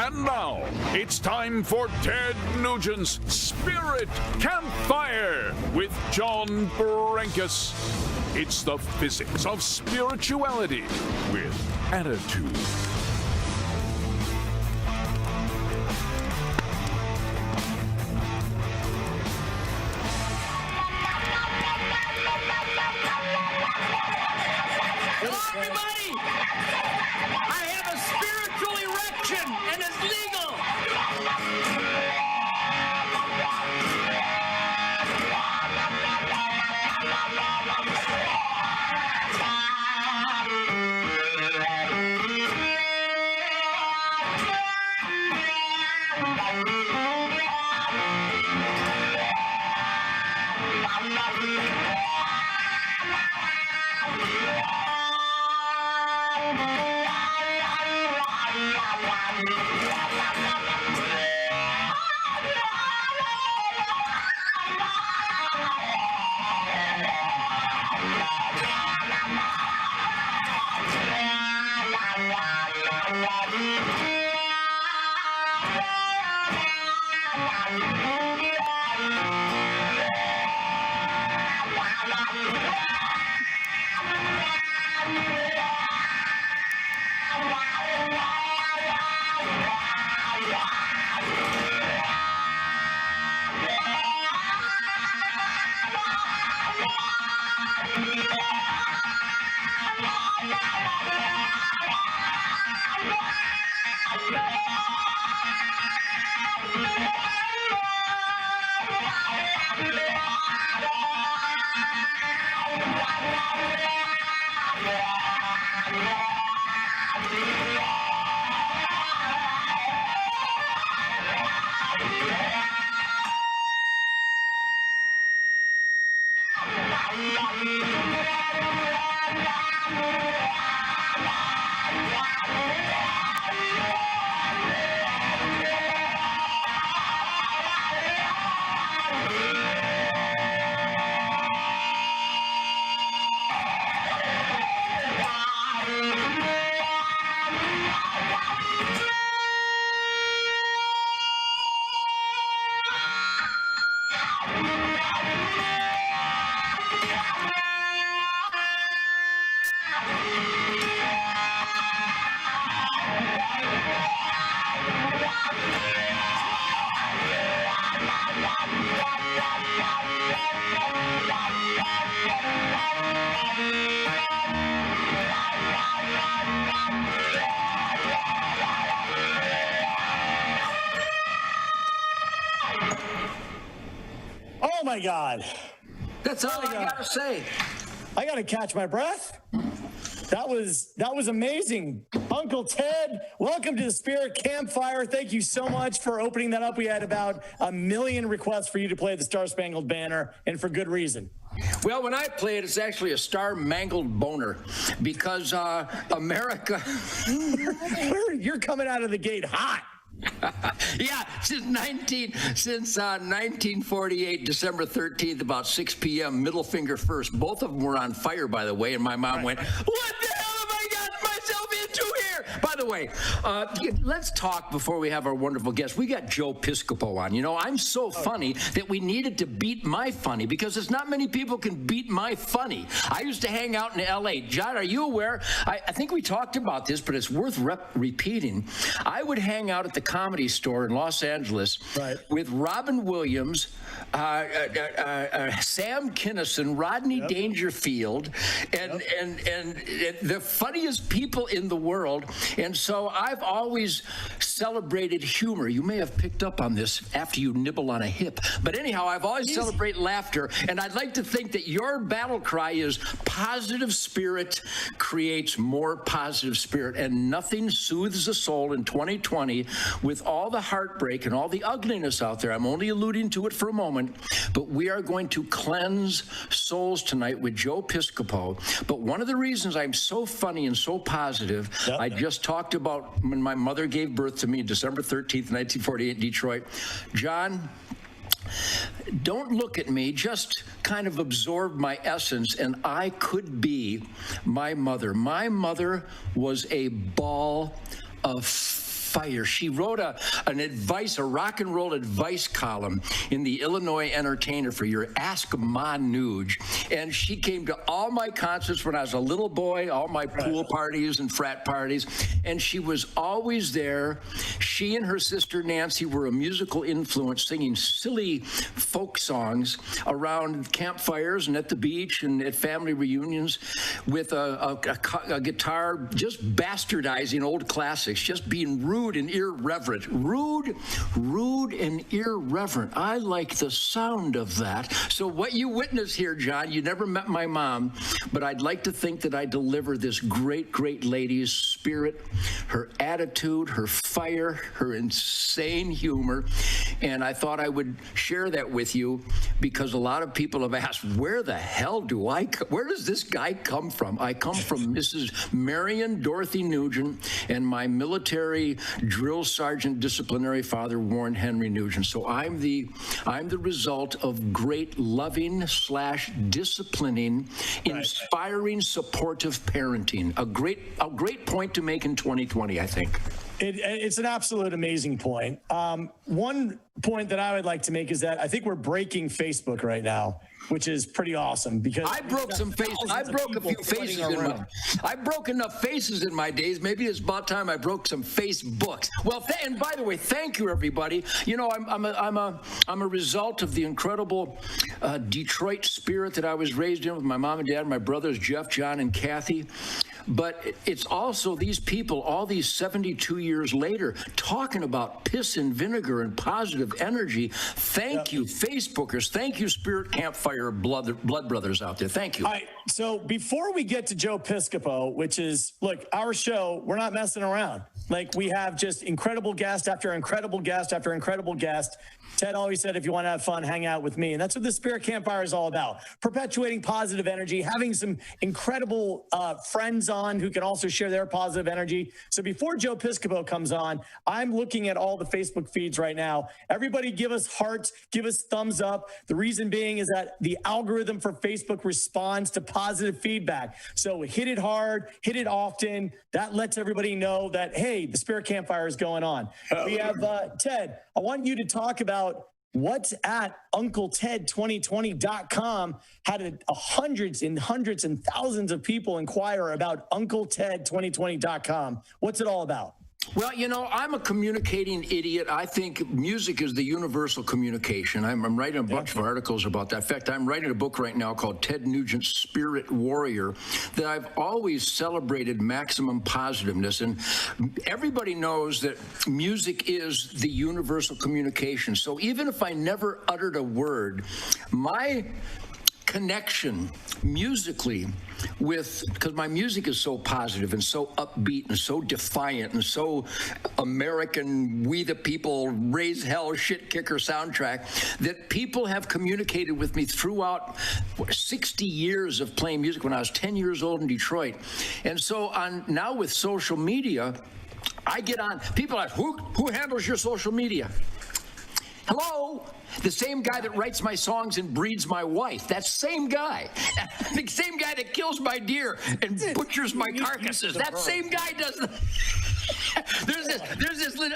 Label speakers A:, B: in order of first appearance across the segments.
A: And now, it's time for Ted Nugent's Spirit Campfire with John Brenkus. It's the physics of spirituality with attitude.
B: Hello, everybody! I have a spiritual erection, and it's legal!
C: Oh my God.
B: That's all I gotta say.
C: I gotta catch my breath. That was amazing. Uncle Ted, welcome to the Spirit Campfire. Thank you so much for opening that up. We had about 1 million requests for you to play the Star Spangled Banner, and for good reason.
B: Well, when I play it, it's actually a star-mangled boner because America...
C: You're coming out of the gate hot.
B: Yeah, since 1948, December 13th, about 6 p.m., middle finger first. Both of them were on fire, by the way, and my mom went, "What the hell have I got myself into here?" By the way, let's talk before we have our wonderful guest. We got Joe Piscopo on. You know, I'm so funny that we needed to beat my funny because there's not many people can beat my funny. I used to hang out in L.A. John, are you aware? I think we talked about this, but it's worth repeating. I would hang out at the Comedy Store in Los Angeles with Robin Williams, Sam Kinison, Rodney Dangerfield, and the funniest people in the world. And so I've always celebrated humor. You may have picked up on this after you nibble on a hip. But anyhow, I've always celebrated laughter. And I'd like to think that your battle cry is positive spirit creates more positive spirit. And nothing soothes the soul in 2020 with all the heartbreak and all the ugliness out there. I'm only alluding to it for a moment. But we are going to cleanse souls tonight with Joe Piscopo. But one of the reasons I'm so funny and so positive, I just talked about when my mother gave birth to me, December 13th, 1948, Detroit. John, don't look at me, just kind of absorb my essence, and I could be my mother. My mother was a ball of fire. She wrote a rock and roll advice column in the Illinois Entertainer for your Ask Ma Nuge. And she came to all my concerts when I was a little boy, all my pool parties and frat parties. And she was always there. She and her sister Nancy were a musical influence, singing silly folk songs around campfires and at the beach and at family reunions with a guitar, just bastardizing old classics, just being rude and irreverent. Rude and irreverent. I like the sound of that. So what you witness here, John, you never met my mom, but I'd like to think that I deliver this great, great lady's spirit, her attitude, her fire, her insane humor. And I thought I would share that with you because a lot of people have asked, where does this guy come from? I come from Mrs. Marion Dorothy Nugent and my military drill sergeant disciplinary father, Warren Henry Nugent. So I'm the result of great loving / disciplining, inspiring, supportive parenting. A great point to make in 2020, I think.
C: It's an absolute amazing point. One point that I would like to make is that I think we're breaking Facebook right now, which is pretty awesome because
B: I broke some faces. I broke a few faces I've broken enough faces in my days. Maybe it's about time I broke some Facebooks. Well, and by the way, thank you, everybody. You know, I'm a result of the incredible Detroit spirit that I was raised in with my mom and dad, my brothers Jeff, John, and Kathy. But it's also these people, all these 72 years later, talking about piss and vinegar and positive energy. Thank you, Facebookers. Thank you, Spirit Campfire blood brothers out there. Thank you.
C: All right. So before we get to Joe Piscopo, which is, look, our show, we're not messing around. Like, we have just incredible guest after incredible guest after incredible guest. Ted always said, if you want to have fun, hang out with me. And that's what the Spirit Campfire is all about. Perpetuating positive energy, having some incredible friends on who can also share their positive energy. So before Joe Piscopo comes on, I'm looking at all the Facebook feeds right now. Everybody give us hearts, give us thumbs up. The reason being is that the algorithm for Facebook responds to positive feedback. So hit it hard, hit it often. That lets everybody know that, hey, the Spirit Campfire is going on. We have Ted. I want you to talk about what's at UncleTed2020.com. Had hundreds and thousands of people inquire about UncleTed2020.com. What's it all about?
B: Well, you know, I'm a communicating idiot. I think music is the universal communication. I'm writing a bunch of articles about that. In fact, I'm writing a book right now called Ted Nugent's Spirit Warrior, that I've always celebrated maximum positiveness. And everybody knows that music is the universal communication. So even if I never uttered a word, my connection musically because my music is so positive and so upbeat and so defiant and so American, we the people, raise hell, shit kicker soundtrack, that people have communicated with me throughout 60 years of playing music when I was 10 years old in Detroit. And so now with social media, I get on, people ask, who handles your social media? Hello? The same guy that writes my songs and breeds my wife. That same guy. The same guy that kills my deer and butchers my carcasses. That same guy does the... There's this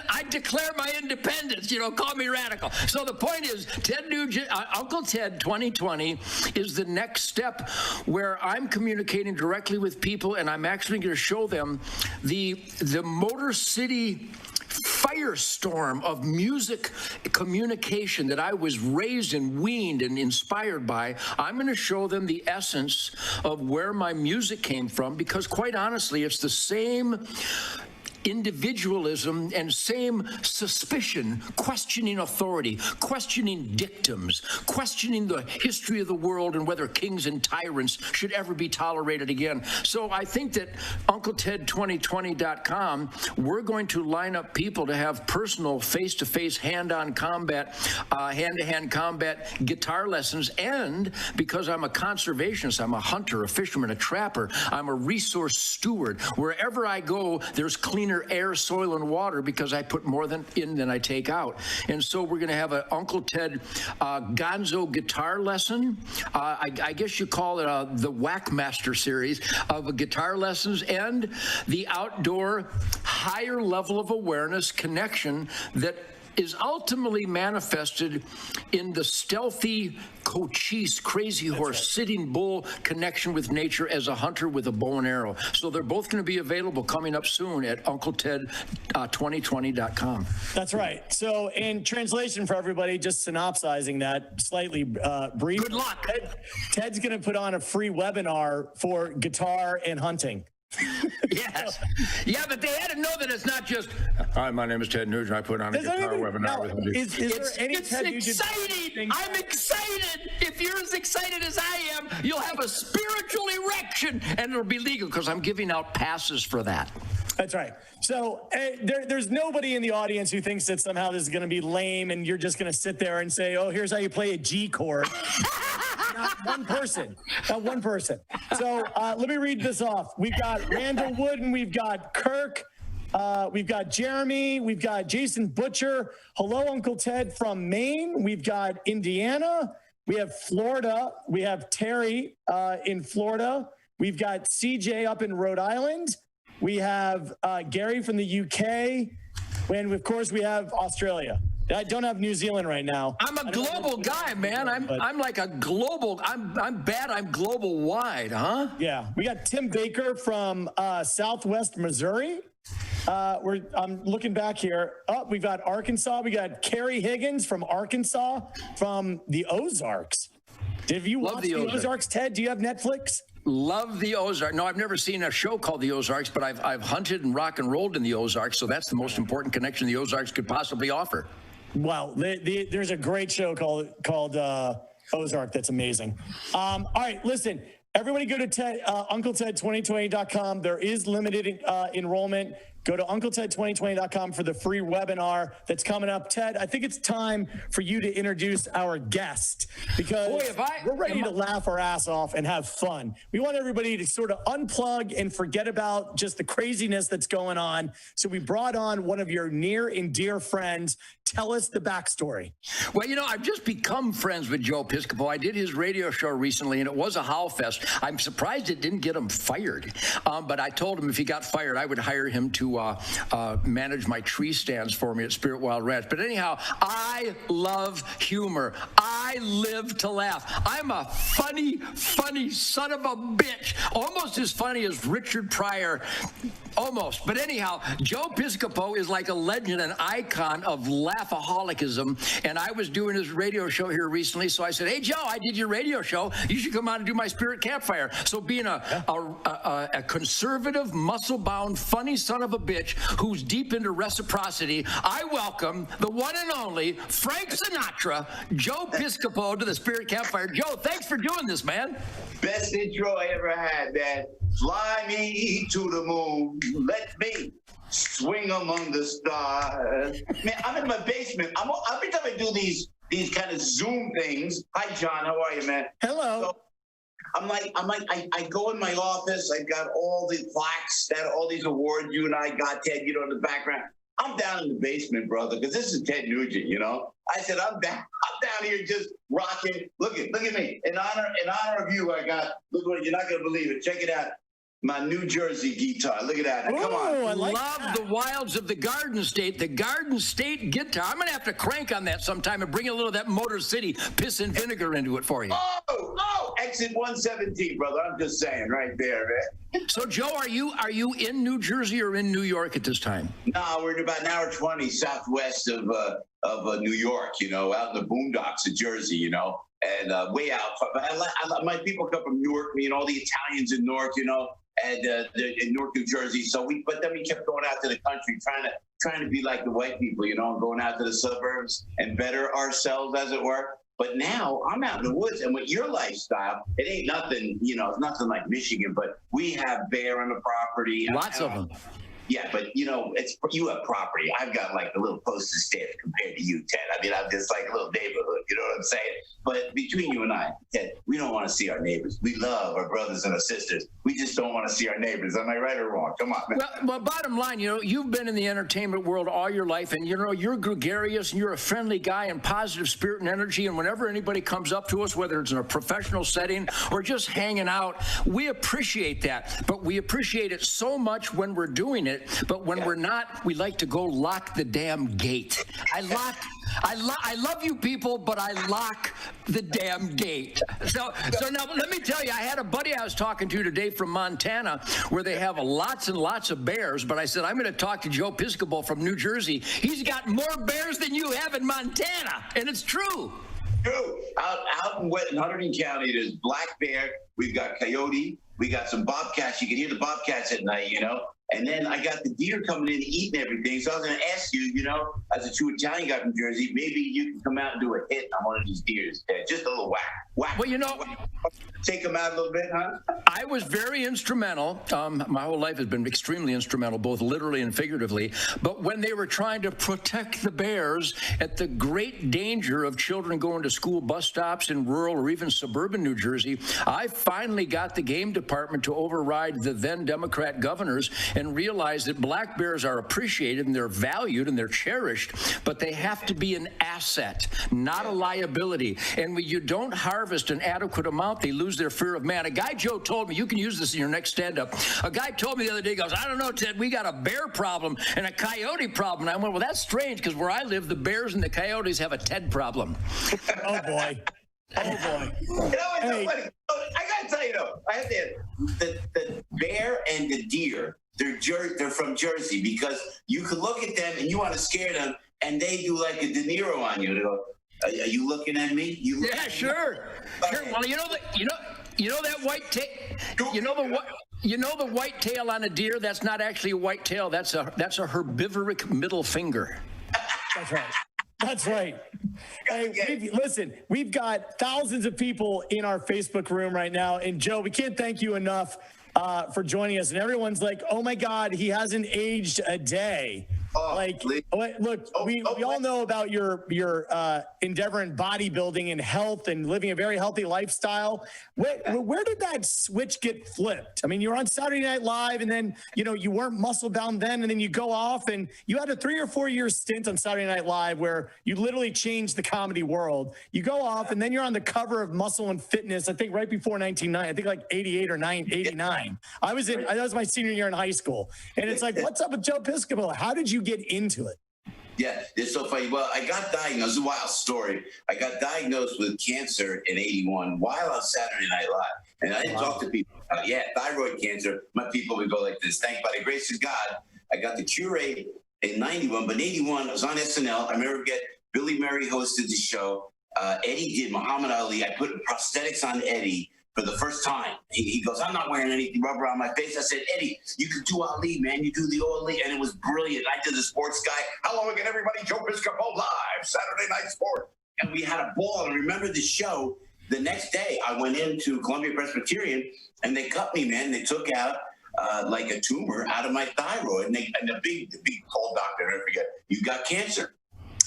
B: I declare my independence, call me radical. So the point is, Ted Nugent, Uncle Ted 2020 is the next step where I'm communicating directly with people, and I'm actually going to show them the Motor City firestorm of music communication that I was raised and weaned and inspired by. I'm going to show them the essence of where my music came from, because quite honestly, it's the same individualism and same suspicion, questioning authority, questioning dictums, questioning the history of the world and whether kings and tyrants should ever be tolerated again. So I think that UncleTed2020.com, we're going to line up people to have personal face-to-face hand-on combat, hand-to-hand combat guitar lessons. And because I'm a conservationist, I'm a hunter, a fisherman, a trapper, I'm a resource steward. Wherever I go, there's cleaner air, soil, and water because I put more in than I take out. And so we're going to have an Uncle Ted Gonzo guitar lesson. I guess you call it the Whackmaster series of guitar lessons, and the outdoor higher level of awareness, connection that is ultimately manifested in the stealthy, cochise, crazy horse, sitting bull connection with nature as a hunter with a bow and arrow. So they're both going to be available coming up soon at UncleTed2020.com.
C: That's right. So in translation for everybody, just synopsizing that slightly brief.
B: Good luck.
C: Ted's going to put on a free webinar for guitar and hunting.
B: Yes. Yeah, but they had to know that it's not just, hi, my name is Ted Nugent. I put on a guitar webinar with him.
C: Is there any
B: it's
C: Ted Nugent
B: exciting. I'm excited. If you're as excited as I am, you'll have a spiritual erection, and it'll be legal because I'm giving out passes for that.
C: That's right. So there's nobody in the audience who thinks that somehow this is going to be lame and you're just going to sit there and say, oh, here's how you play a G chord. Not one person. Not one person. So let me read this off. We've got Randall Wooden. We've got Kirk. We've got Jeremy. We've got Jason Butcher. Hello, Uncle Ted from Maine. We've got Indiana. We have Florida. We have Terry in Florida. We've got CJ up in Rhode Island. We have Gary from the UK. And, of course, we have Australia. I don't have New Zealand right now.
B: I'm a global guy, man. I'm like a global. I'm bad. I'm global wide, huh?
C: Yeah. We got Tim Baker from Southwest Missouri. I'm looking back here. Oh, we've got Arkansas. We got Carrie Higgins from Arkansas from the Ozarks. Have you watched the Ozarks, Ted? Do you have Netflix?
B: Love the Ozarks. No, I've never seen a show called the Ozarks, but I've hunted and rock and rolled in the Ozarks, so that's the most important connection the Ozarks could possibly offer.
C: Well, there's a great show called Ozark that's amazing. All right, listen, everybody go to UncleTed2020.com. There is limited enrollment. Go to UncleTed2020.com for the free webinar that's coming up. Ted, I think it's time for you to introduce our guest because we're ready to laugh our ass off and have fun. We want everybody to sort of unplug and forget about just the craziness that's going on. So we brought on one of your near and dear friends. Tell us the backstory.
B: Well, I've just become friends with Joe Piscopo. I did his radio show recently, and it was a howl fest. I'm surprised it didn't get him fired. But I told him if he got fired, I would hire him to manage my tree stands for me at Spirit Wild Ranch. But anyhow, I love humor. I live to laugh. I'm a funny son of a bitch. Almost as funny as Richard Pryor. Almost. But anyhow, Joe Piscopo is like a legend, an icon of laughaholicism. And I was doing his radio show here recently, so I said, hey, Joe, I did your radio show. You should come on and do my Spirit Campfire. So being a conservative, muscle-bound, funny son of a bitch who's deep into reciprocity, I welcome the one and only Frank Sinatra, Joe Piscopo, to the Spirit Campfire. Joe, thanks for doing this, man.
D: Best intro I ever had, man. Fly me to the moon, let me swing among the stars. Man, I'm in my basement. Every time I do these kind of Zoom things. Hi, John. How are you, man?
C: Hello.
D: So, I go in my office. I got all the plaques, all these awards you and I got, Ted, in the background. I'm down in the basement, brother, because this is Ted Nugent, I said, I'm down here just rocking. Look at me. In honor of you, I got, look what, you're not going to believe it. Check it out. My New Jersey guitar. Look at that. Come on.
C: I
B: love the wilds of the Garden State. The Garden State guitar. I'm going to have to crank on that sometime and bring a little of that Motor City piss and vinegar into it for you.
D: Oh, exit 117, brother. I'm just saying right there, man.
B: So, Joe, are you in New Jersey or in New York at this time?
D: No, we're about an hour 20 southwest of New York, out in the boondocks of Jersey, and way out. My people come from Newark, all the Italians in Newark, and in Newark, New Jersey. But then we kept going out to the country, trying to be like the white people, and going out to the suburbs and better ourselves, as it were. But now I'm out in the woods, and with your lifestyle, it ain't nothing, it's nothing like Michigan, but we have bear on the property.
B: Lots of them.
D: Yeah, but you have property. I've got like a little postage stamp compared to you, Ted. I mean, I'm just like a little neighborhood. You know what I'm saying? But between you and I, Ted, we don't want to see our neighbors. We love our brothers and our sisters. We just don't want to see our neighbors. Am I right or wrong? Come on, man.
B: Well, bottom line, you've been in the entertainment world all your life, and you're gregarious and you're a friendly guy and positive spirit and energy. And whenever anybody comes up to us, whether it's in a professional setting or just hanging out, we appreciate that. But we appreciate it so much when we're doing it. it, but when we're not, we like to go lock the damn gate. I love you people, but I lock the damn gate. So now let me tell you, I had a buddy I was talking to today from Montana where they have lots and lots of bears, but I said, I'm going to talk to Joe Piscopo from New Jersey. He's got more bears than you have in Montana, and it's true.
D: True. Out in Hunterdon County, there's black bear. We've got coyote. We got some bobcats. You can hear the bobcats at night, you know. And then I got the deer coming in eating everything. So I was going to ask you, you know, as a true Italian guy from Jersey, maybe you can come out and do a hit on one of these deers. Just a little whack.
B: Well, you know,
D: take them out a little bit, huh?
B: I was very instrumental. My whole life has been extremely instrumental, both literally and figuratively. But when they were trying to protect the bears at the great danger of children going to school bus stops in rural or even suburban New Jersey, I finally got the game department to override the then Democrat governors and realize that black bears are appreciated and they're valued and they're cherished, but they have to be an asset, not a liability. And when you don't harvest an adequate amount, they lose their fear of man. A guy, Joe, told me, you can use this in your next stand-up. A guy told me the other day, he goes, I don't know, Ted, we got a bear problem and a coyote problem. And I went, well, that's strange, because where I live, the bears and the coyotes have a Ted problem.
C: Oh, boy. Oh, boy.
D: You know what's so funny? I got to tell you, though, I have to, the bear and the deer, they're from Jersey, because you could look at them and you want to scare them, and they do like a De Niro on you. They go, are you looking at me?
B: Yeah, sure. Sure. Well, you know that white tail. You know the white tail on a deer. That's not actually a white tail. That's a herbivoric middle finger.
C: That's right. That's right. Hey, listen, we've got thousands of people in our Facebook room right now, and Joe, we can't thank you enough for joining us. And everyone's like, "Oh my God, he hasn't aged a day." Look, we all know about your endeavor in bodybuilding and health and living a very healthy lifestyle. Where did that switch get flipped? I mean, you were on Saturday Night Live, and then, you know, you weren't muscle bound then, and then you go off and you had a 3 or 4 year stint on Saturday Night Live where you literally changed the comedy world. You go off, and then you're on the cover of Muscle and Fitness, I think right before 1990, I think like 88 or 89. That was my senior year in high school. And it's like, what's up with Joe Piscopo? How did you get into it?
D: Yeah, it's so funny. Well, I got diagnosed. It's a wild story. I got diagnosed with cancer in 81 while on Saturday Night Live. And I didn't talk to people about, thyroid cancer. My people would go like this. Thank by the grace of God, I got the cure in 91. But in 81, I was on SNL. I remember Billy Murray hosted the show. Eddie did Muhammad Ali. I put prosthetics on Eddie for the first time. He goes, I'm not wearing any rubber on my face. I said, Eddie, you can do Ali, man. You do the Ali. And it was brilliant. I did the sports guy. Hello again, everybody. Joe Piscopo live, Saturday Night Sport. And we had a ball. And I remember the show. The next day, I went into Columbia Presbyterian, and they cut me, man. They took out like a tumor out of my thyroid. And the big cold doctor, I never forget, you got cancer.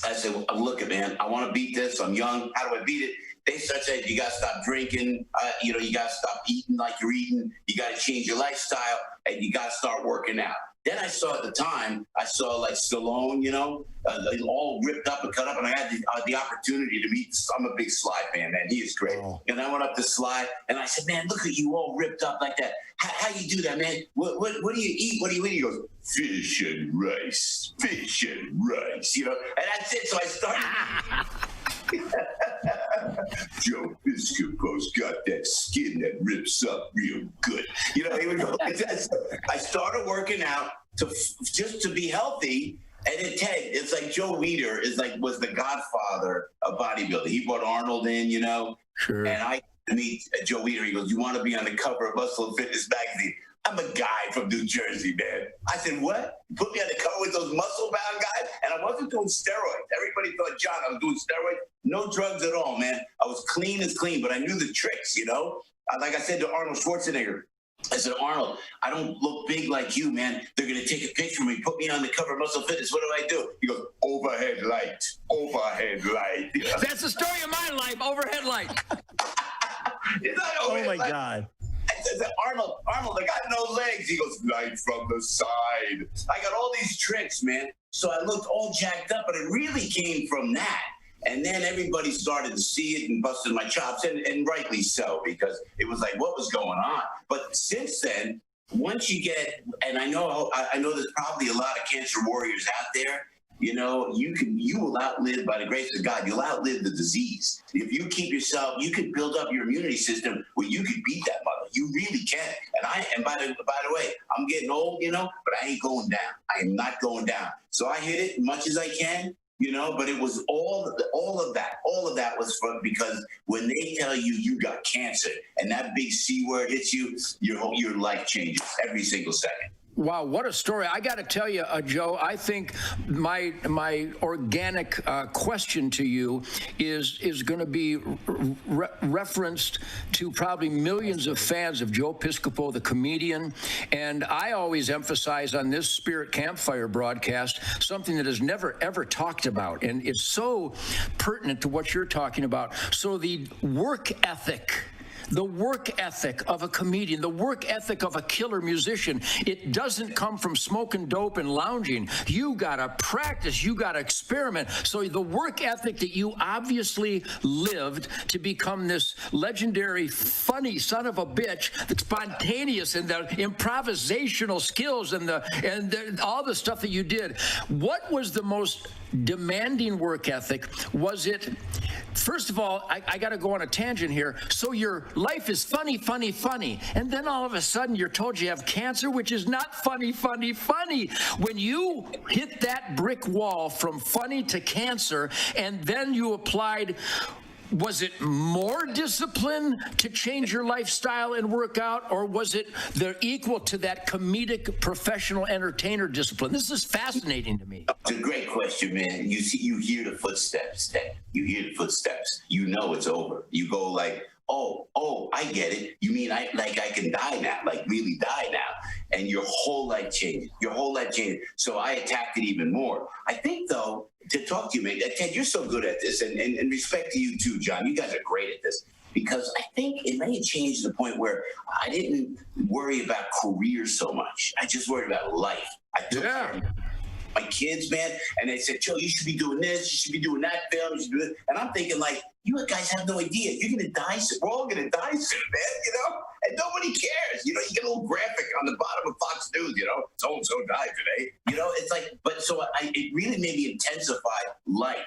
D: I said, well, look, man, I want to beat this. I'm young. How do I beat it? They start saying, you got to stop drinking. You got to stop eating like you're eating. You got to change your lifestyle, and you got to start working out. Then I saw at the time, like Stallone, all ripped up and cut up. And I had the opportunity to meet, I'm a big Sly fan, man. He is great. Oh. And I went up to Sly, and I said, man, look at you all ripped up like that. How you do that, man? What do you eat? What do you eat? He goes, fish and rice. And that's it. So I started. Joe Piscopo's got that skin that rips up real good. He would go like that. So I started working out just to be healthy. And it's like Joe Weider was the godfather of bodybuilding. He brought Arnold in, Sure. And I meet Joe Weider. He goes, you want to be on the cover of Muscle and Fitness magazine? I'm a guy from New Jersey, man. I said, what? You put me on the cover with those muscle-bound guys? And I wasn't doing steroids. Everybody thought, John, I was doing steroids. No drugs at all, man. I was clean as clean, but I knew the tricks, Like I said to Arnold Schwarzenegger, I said, Arnold, I don't look big like you, man. They're going to take a picture of me, put me on the cover of Muscle Fitness. What do I do? He goes, overhead light. That's
B: the story of my life, overhead light.
D: It's not overhead light.
C: Oh, my God.
D: I said, Arnold, I got no legs. He goes, light from the side. I got all these tricks, man. So I looked all jacked up, but it really came from that. And then everybody started to see it and busted my chops, and rightly so, because it was like, what was going on? But since then, once you get, and I know there's probably a lot of cancer warriors out there. You know, you will outlive, by the grace of God, you'll outlive the disease. If you keep yourself, you can build up your immunity system where you can beat that mother. You really can. And by the way, I'm getting old, you know, but I ain't going down. I am not going down. So I hit it as much as I can, you know, but it was all of that was fun, because when they tell you you got cancer and that big C word hits you, your life changes every single second.
B: Wow, what a story. I got to tell you, Joe, I think my organic question to you is going to be referenced to probably millions of fans of Joe Piscopo, the comedian. And I always emphasize on this Spirit Campfire broadcast something that is never, ever talked about. And it's so pertinent to what you're talking about. So the work ethic of a comedian, the work ethic of a killer musician, it doesn't come from smoking dope and lounging. You gotta practice, you gotta experiment. So the work ethic that you obviously lived to become this legendary, funny son of a bitch, that's spontaneous, and the improvisational skills and all the stuff that you did. What was the most demanding work ethic? Was it, first of all, I got to go on a tangent here. So your life is funny, funny, funny. And then all of a sudden you're told you have cancer, which is not funny, funny, funny. When you hit that brick wall from funny to cancer, and then you applied, was it more discipline to change your lifestyle and work out, or was it the equal to that comedic professional entertainer discipline? This is fascinating to me.
D: It's a great question, man. You hear the footsteps, Ted. You hear the footsteps. You know it's over. You go like, oh, I get it. You mean I can die now, like really die now. And your whole life changes. So I attacked it even more. I think, though, to talk to you, man, Ted, you're so good at this, and respect to you too, John. You guys are great at this, because I think it may have changed to the point where I didn't worry about career so much. I just worried about life. I took care of my kids, man, and they said, Joe, you should be doing this, you should be doing that film, you should do this. And I'm thinking, like, you guys have no idea. You're going to die soon. We're all going to die soon, man, you know? And nobody cares. You know, you get a little graphic on the bottom of Fox News, you know, so-and-so died today. You know, it's like, but so it really made me intensify life.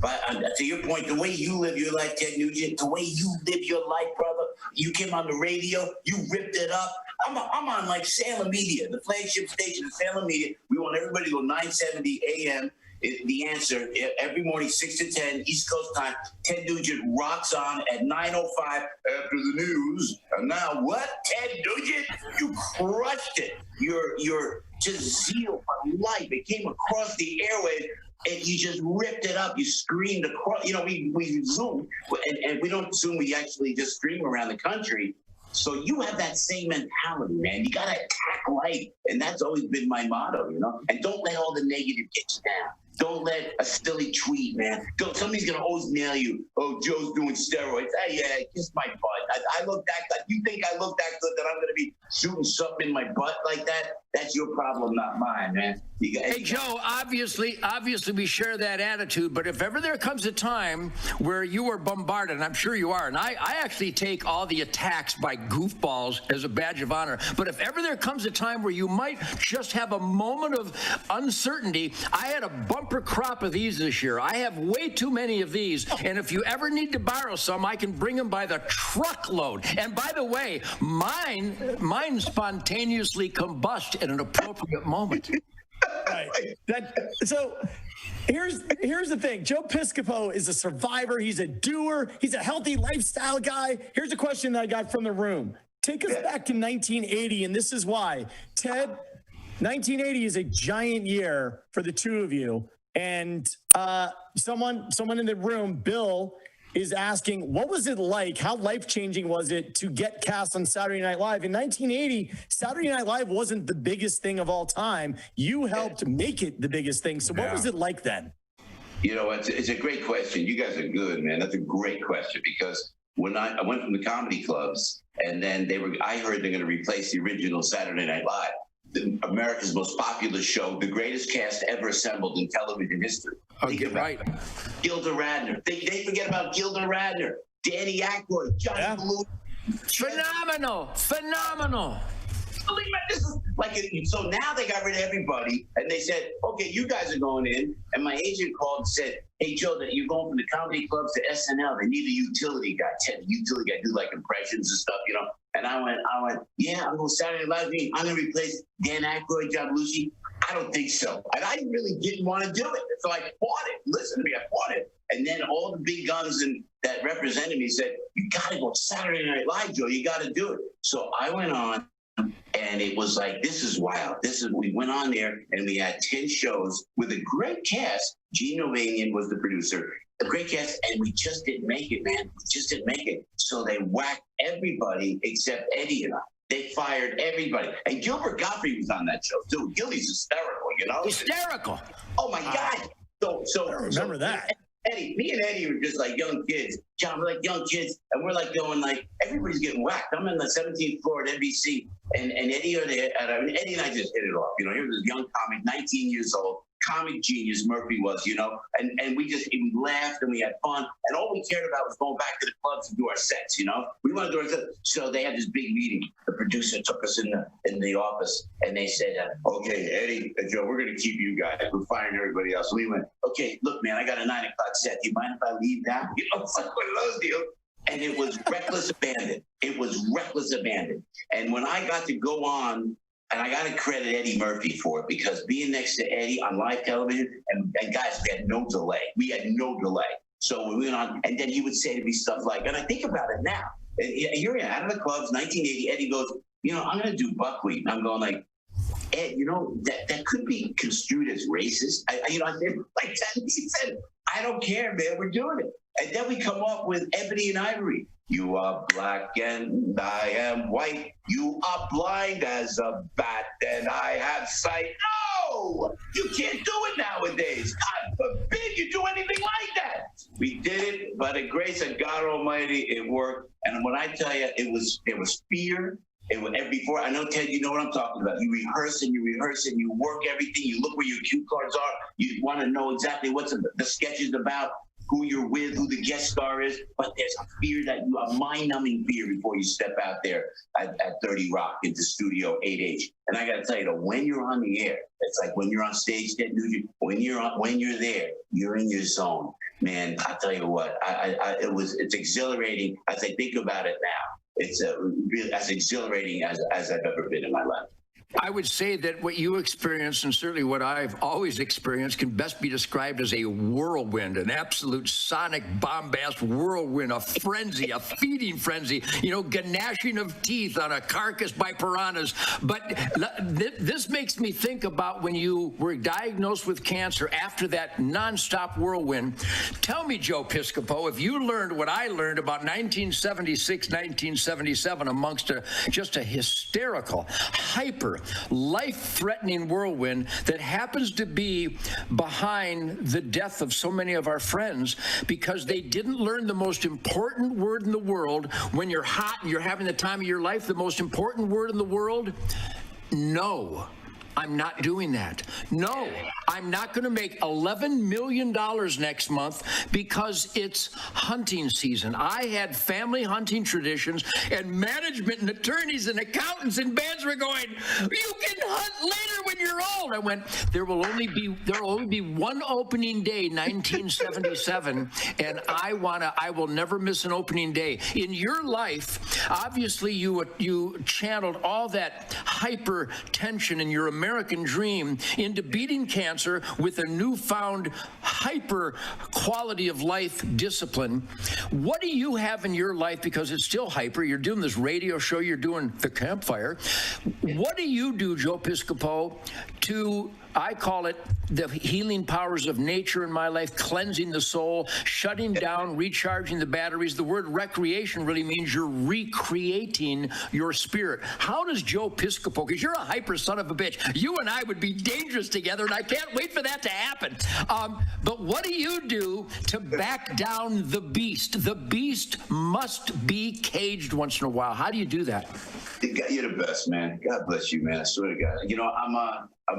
D: But to your point, the way you live your life, Ted Nugent, the way you live your life, brother, you came on the radio, you ripped it up. I'm on like Salem Media, the flagship station of Salem Media. We want everybody to go 970 a.m. The Answer, every morning, 6 to 10, East Coast time. Ted Nugent rocks on at 9:05 after the news. And now what? Ted Nugent, you crushed it. Your just zeal for life. It came across the airwaves, and you just ripped it up. You screamed across. You know, we Zoom, and we don't Zoom. We actually just stream around the country. So you have that same mentality, man. You got to attack life. And that's always been my motto, you know. And don't let all the negative get you down. Don't let a silly tweet, man. Somebody's going to always nail you. Oh, Joe's doing steroids. Hey, yeah, kiss my butt. I look that good. You think I look that good that I'm going to be shooting something in my butt like that? That's your problem, not mine, man.
B: Hey, Joe, obviously we share that attitude, but if ever there comes a time where you are bombarded, and I'm sure you are, and I actually take all the attacks by goofballs as a badge of honor, but if ever there comes a time where you might just have a moment of uncertainty, I had a bumper crop of these this year. I have way too many of these, and if you ever need to borrow some, I can bring them by the truckload. And by the way, mine spontaneously combust at an appropriate moment.
C: Right. So here's the thing. Joe Piscopo is a survivor. He's a doer. He's a healthy lifestyle guy. Here's a question that I got from the room. Take us back to 1980, and this is why. Ted, 1980 is a giant year for the two of you. And someone in the room, Bill, is asking, what was it like? How life-changing was it to get cast on Saturday Night Live? In 1980, Saturday Night Live wasn't the biggest thing of all time. You helped make it the biggest thing. So what was it like then?
D: You know, it's a great question. You guys are good, man. That's a great question, because when I went from the comedy clubs, and then I heard they're going to replace the original Saturday Night Live, America's most popular show, the greatest cast ever assembled in television history.
B: Right.
D: Gilda Radner. They forget about Gilda Radner, Danny Aykroyd, Johnny Blue.
B: Phenomenal.
D: This is like, so now they got rid of everybody, and they said, okay, you guys are going in. And my agent called and said, hey, Joe, that you're going from the comedy clubs to SNL. They need a utility guy. Ted, utility guy, do like impressions and stuff, you know. And I went, yeah, I'm going Saturday Night Live. I'm going to replace Dan Aykroyd, John Belushi. I don't think so. And I really didn't want to do it. So I fought it. Listen to me, I fought it. And then all the big guns that represented me said, you got to go Saturday Night Live, Joe. You got to do it. So I went on. And it was like, this is wild. We went on there and we had 10 shows with a great cast. Gene Novanian was the producer, a great cast, and we just didn't make it, man. We just didn't make it. So they whacked everybody except Eddie and I. They fired everybody. And Gilbert Gottfried was on that show too. Gilly's hysterical, you know?
B: Hysterical.
D: Oh my God. So
C: I remember that.
D: Me and Eddie were just like young kids. John, we're like young kids, and we're like going like, everybody's getting whacked. I'm in the 17th floor at NBC, and Eddie Eddie and I just hit it off. You know, he was this young comic, 19 years old, comic genius Murphy was, you know, and we laughed and we had fun, and all we cared about was going back to the clubs and do our sets, you know. We wanted to do our sets. So they had this big meeting. The producer took us in the office, and they said, okay, Eddie, Joe, we're going to keep you guys. We're firing everybody else. And we went, okay, look, man, I got a 9 o'clock set. Do you mind if I leave now? You know, it's like one of those deals. And it was reckless abandon. It was reckless abandon. And when I got to go on, and I got to credit Eddie Murphy for it, because being next to Eddie on live television, and guys, we had no delay. We had no delay. So we went on, and then he would say to me stuff like, and I think about it now, you're out of the clubs, 1980, Eddie goes, you know, I'm going to do buckwheat. And I'm going like, Ed, you know, that could be construed as racist. I said like that. He said, I don't care, man, we're doing it. And then we come up with Ebony and Ivory. You are black and I am white. You are blind as a bat and I have sight. No, you can't do it nowadays. God forbid you do anything like that. We did it by the grace of God Almighty. It worked. And when I tell you, it was fear. And before, I know, Ted, you know what I'm talking about. You rehearse and you work everything. You look where your cue cards are. You want to know exactly what the sketch is about, who you're with, who the guest star is. But there's a fear a mind-numbing fear before you step out there at 30 Rock into Studio 8H. And I got to tell you, when you're on the air, it's like when you're on stage, Ted Nugent, when you're there, you're in your zone. Man, I tell you what, it's exhilarating as I think about it now. It's really as exhilarating as I've ever been in my life.
B: I would say that what you experienced, and certainly what I've always experienced, can best be described as a whirlwind, an absolute sonic bombast whirlwind, a frenzy, a feeding frenzy, you know, gnashing of teeth on a carcass by piranhas. But this makes me think about when you were diagnosed with cancer after that nonstop whirlwind. Tell me, Joe Piscopo, if you learned what I learned about 1976, 1977 amongst just a hysterical, hyper, life-threatening whirlwind that happens to be behind the death of so many of our friends because they didn't learn the most important word in the world when you're hot and you're having the time of your life. The most important word in the world? No. I'm not doing that. No, I'm not going to make $11 million next month because it's hunting season. I had family hunting traditions, and management and attorneys and accountants and bands were going, you can hunt later when you're old. I went, there will only be one opening day, 1977, and I will never miss an opening day. In your life, obviously you channeled all that hyper tension in your American dream into beating cancer with a newfound hyper quality of life discipline. What do you have in your life, because it's still hyper, you're doing this radio show, you're doing the Campfire. What do you do, Joe Piscopo, to, I call it the healing powers of nature in my life, cleansing the soul, shutting down, recharging the batteries? The word recreation really means you're recreating your spirit. How does Joe Piscopo, because you're a hyper son of a bitch, you and I would be dangerous together, and I can't wait for that to happen. But what do you do to back down the beast? The beast must be caged once in a while. How do you do that?
D: You're the best, man. God bless you, man. I swear to God. You know,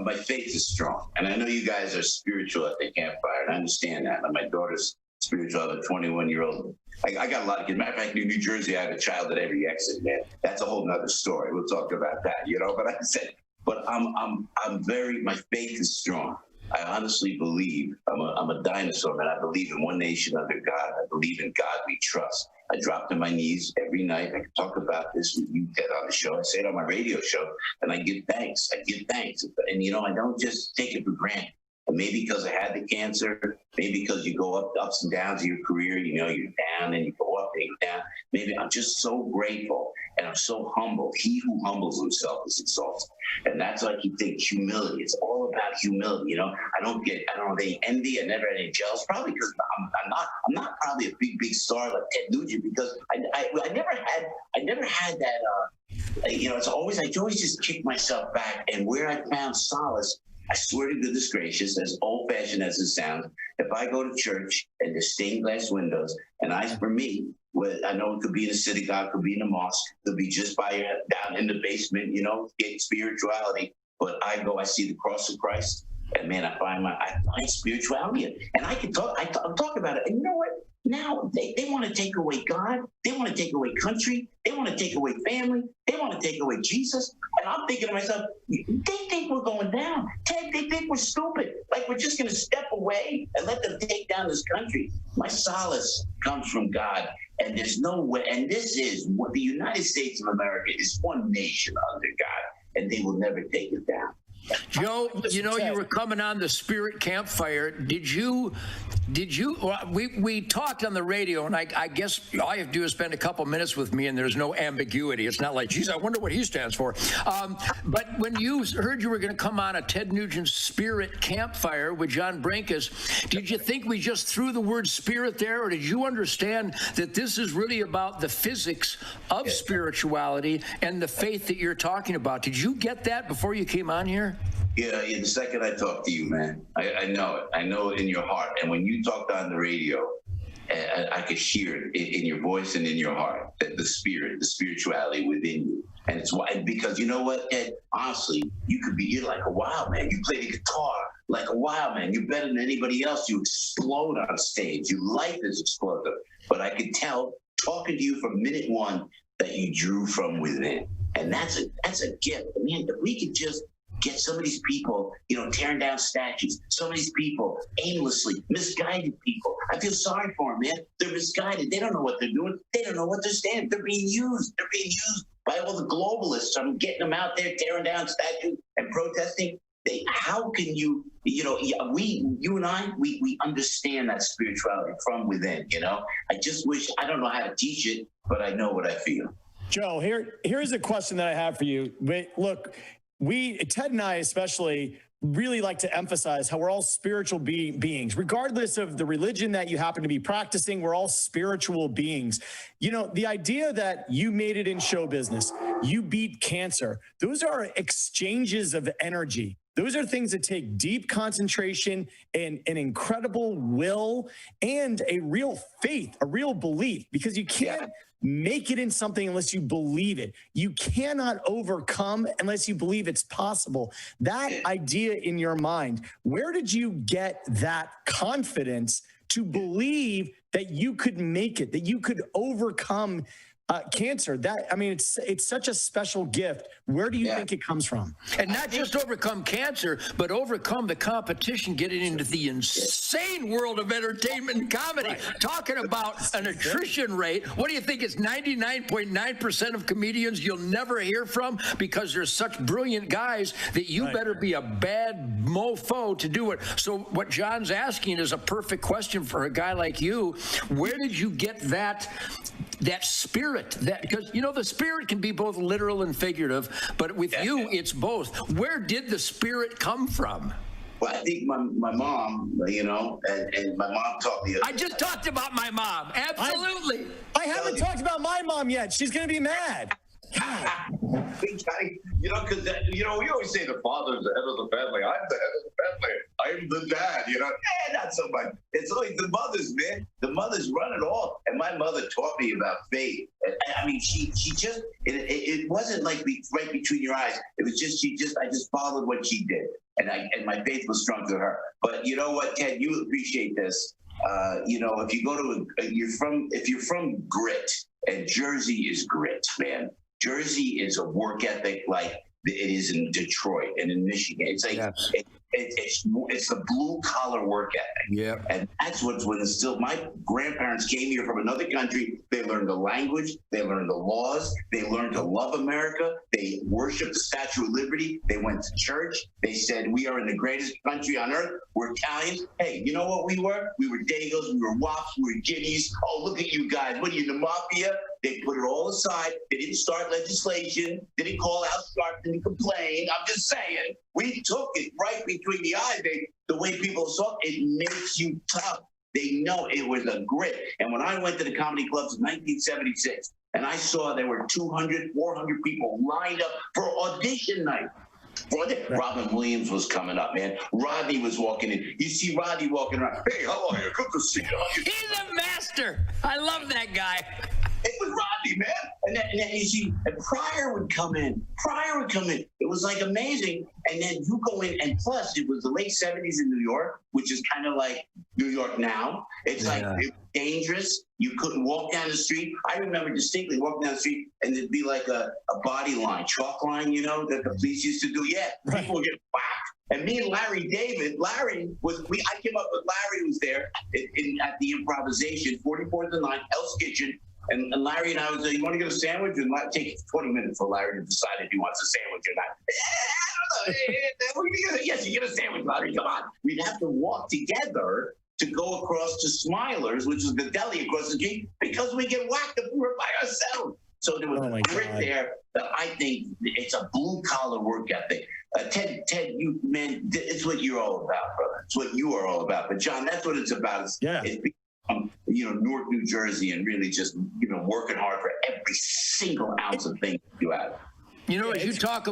D: my faith is strong, and I know you guys are spiritual at the Campfire, and I understand that. And my daughter's spiritual. I have a 21-year-old. I got a lot of kids. Matter of fact, in New Jersey, I had a child at every exit, man. That's a whole nother story. We'll talk about that, you know. But I said, but I'm very, my faith is strong. I honestly believe, I'm a dinosaur, man. I believe in one nation under God. I believe in God we trust. I drop to my knees every night. I can talk about this with you, Ted, on the show. I say it on my radio show, and I give thanks. And, you know, I don't just take it for granted. And maybe because I had the cancer, maybe because you go ups and downs in your career, you know, you're down and you go up and you're down. Maybe I'm just so grateful and I'm so humble. He who humbles himself is exalted. And that's like you think humility. It's all about humility, you know. I don't have any envy. I never had any jealous. Probably because I'm not probably a big star like Ted Nugent, because I never had that. You know, I always just kick myself back. And where I found solace, I swear to goodness gracious, as old-fashioned as it sounds, if I go to church and there's stained glass windows, and for me, I know it could be in a synagogue, could be in a mosque, could be just down in the basement, you know, getting spirituality. But I see the cross of Christ, and man, I find spirituality, and I can talk. I'm talking about it, and you know what? Now they want to take away God. They want to take away country. They want to take away family. They want to take away Jesus. And I'm thinking to myself, they think we're going down. Ted, they think we're stupid. Like we're just going to step away and let them take down this country. My solace comes from God. And there's no way. And this is what the United States of America is, one nation under God, and they will never take it down.
B: Joe, you know, you were coming on the Spirit Campfire. Did you, well, we talked on the radio, and I guess all you have to do is spend a couple minutes with me, and there's no ambiguity. It's not like, geez, I wonder what he stands for. But when you heard you were going to come on a Ted Nugent Spirit Campfire with John Brinkus, did you think we just threw the word spirit there, or did you understand that this is really about the physics of spirituality and the faith that you're talking about? Did you get that before you came on here?
D: Yeah, the second I talk to you, man, I know it. I know it in your heart. And when you talked on the radio, I could hear it in your voice and in your heart, that the spirituality within you. And it's why, because you know what, Ed, honestly, you're like a wild man. You play the guitar like a wild man. You're better than anybody else. You explode on stage. Your life is explosive. But I could tell, talking to you from minute one, that you drew from within. And that's a gift. I mean, if we could just get some of these people, you know, tearing down statues, some of these people aimlessly, misguided people. I feel sorry for them, man. They're misguided. They don't know what they're doing. They don't know what they're standing. They're being used. They're being used by all the globalists. I'm getting them out there tearing down statues and protesting. How can you know, you and I, we understand that spirituality from within, you know? I just wish, I don't know how to teach it, but I know what I feel.
C: Joe, here's a question that I have for you. Look, Ted and I especially really like to emphasize how we're all spiritual beings, regardless of the religion that you happen to be practicing. We're all spiritual beings. You know, the idea that you made it in show business, you beat cancer, those are exchanges of energy. Those are things that take deep concentration and an incredible will and a real faith, a real belief, because you can't make it in something unless you believe it. You cannot overcome unless you believe it's possible. That idea in your mind, where did you get that confidence to believe that you could make it, that you could overcome cancer? It's such a special gift. Where do you think it comes from?
B: And not just overcome cancer, but overcome the competition, getting into the insane world of entertainment and comedy. Right. Talking about an attrition rate. What do you think? It's 99.9% of comedians you'll never hear from because they're such brilliant guys that you better be a bad mofo to do it. So what John's asking is a perfect question for a guy like you. Where did you get that spirit? Because, you know, the spirit can be both literal and figurative, but with you, it's both. Where did the spirit come from?
D: Well, I think my mom, you know, and my mom taught me.
B: I just talked about my mom. Absolutely.
C: I haven't talked about my mom yet. She's going to be mad.
D: You know, because, you know, we always say the father's the head of the family. I'm the head of the family. I'm the dad, you know. Not so much. It's always the mothers, man. The mothers run it all. And my mother taught me about faith. I mean, she just, it wasn't like right between your eyes. It was just, I just followed what she did. And my faith was strong to her. But you know what, Ted, you appreciate this. You know, if you go to if you're from grit, and Jersey is grit, man. Jersey is a work ethic like it is in Detroit and in Michigan. It's like it's the blue collar work ethic.
B: Yeah,
D: and that's what's instilled. My grandparents came here from another country. They learned the language. They learned the laws. They learned to love America. They worshiped the Statue of Liberty. They went to church. They said, "We are in the greatest country on earth. We're Italians." Hey, you know what we were? We were Dagos. We were Wops. We were Guineas. Oh, look at you guys. What are you, the mafia? They put it all aside. They didn't start legislation. They didn't call out Stark. Didn't complain. I'm just saying. We took it right between the eyes. The way people saw it makes you tough. They know it was a grit. And when I went to the comedy clubs in 1976, and I saw there were 200, 400 people lined up for audition night. Robin Williams was coming up, man. Rodney was walking in. You see Rodney walking around. Hey, how are you? Good to see you.
B: He's a master. I love that guy.
D: It was Rodney, man. And then you see, and Pryor would come in. It was like amazing. And then you go in, and plus it was the late 70s in New York, which is kind of like New York now. It's like it was dangerous. You couldn't walk down the street. I remember distinctly walking down the street, and there'd be like a body line, chalk line, you know, that the police used to do. Yeah, people would get whacked. And me and Larry David, I came up with Larry was there at the improvisation, 44th and 9th, Hell's Kitchen. And Larry and I was like, "You want to get a sandwich?" And it takes 20 minutes for Larry to decide if he wants a sandwich or not. I don't know. Yes, you get a sandwich, Larry. Come on. We'd have to walk together to go across to Smiler's, which is the deli across the street, because we get whacked if we were by ourselves. So there was a grit there that I think it's a blue collar work ethic. Ted, you man, it's what you're all about, brother. It's what you are all about. But John, that's what it's about. It's Newark, New Jersey, and really just, working hard for every single ounce of thing you have.
B: You know, as you talk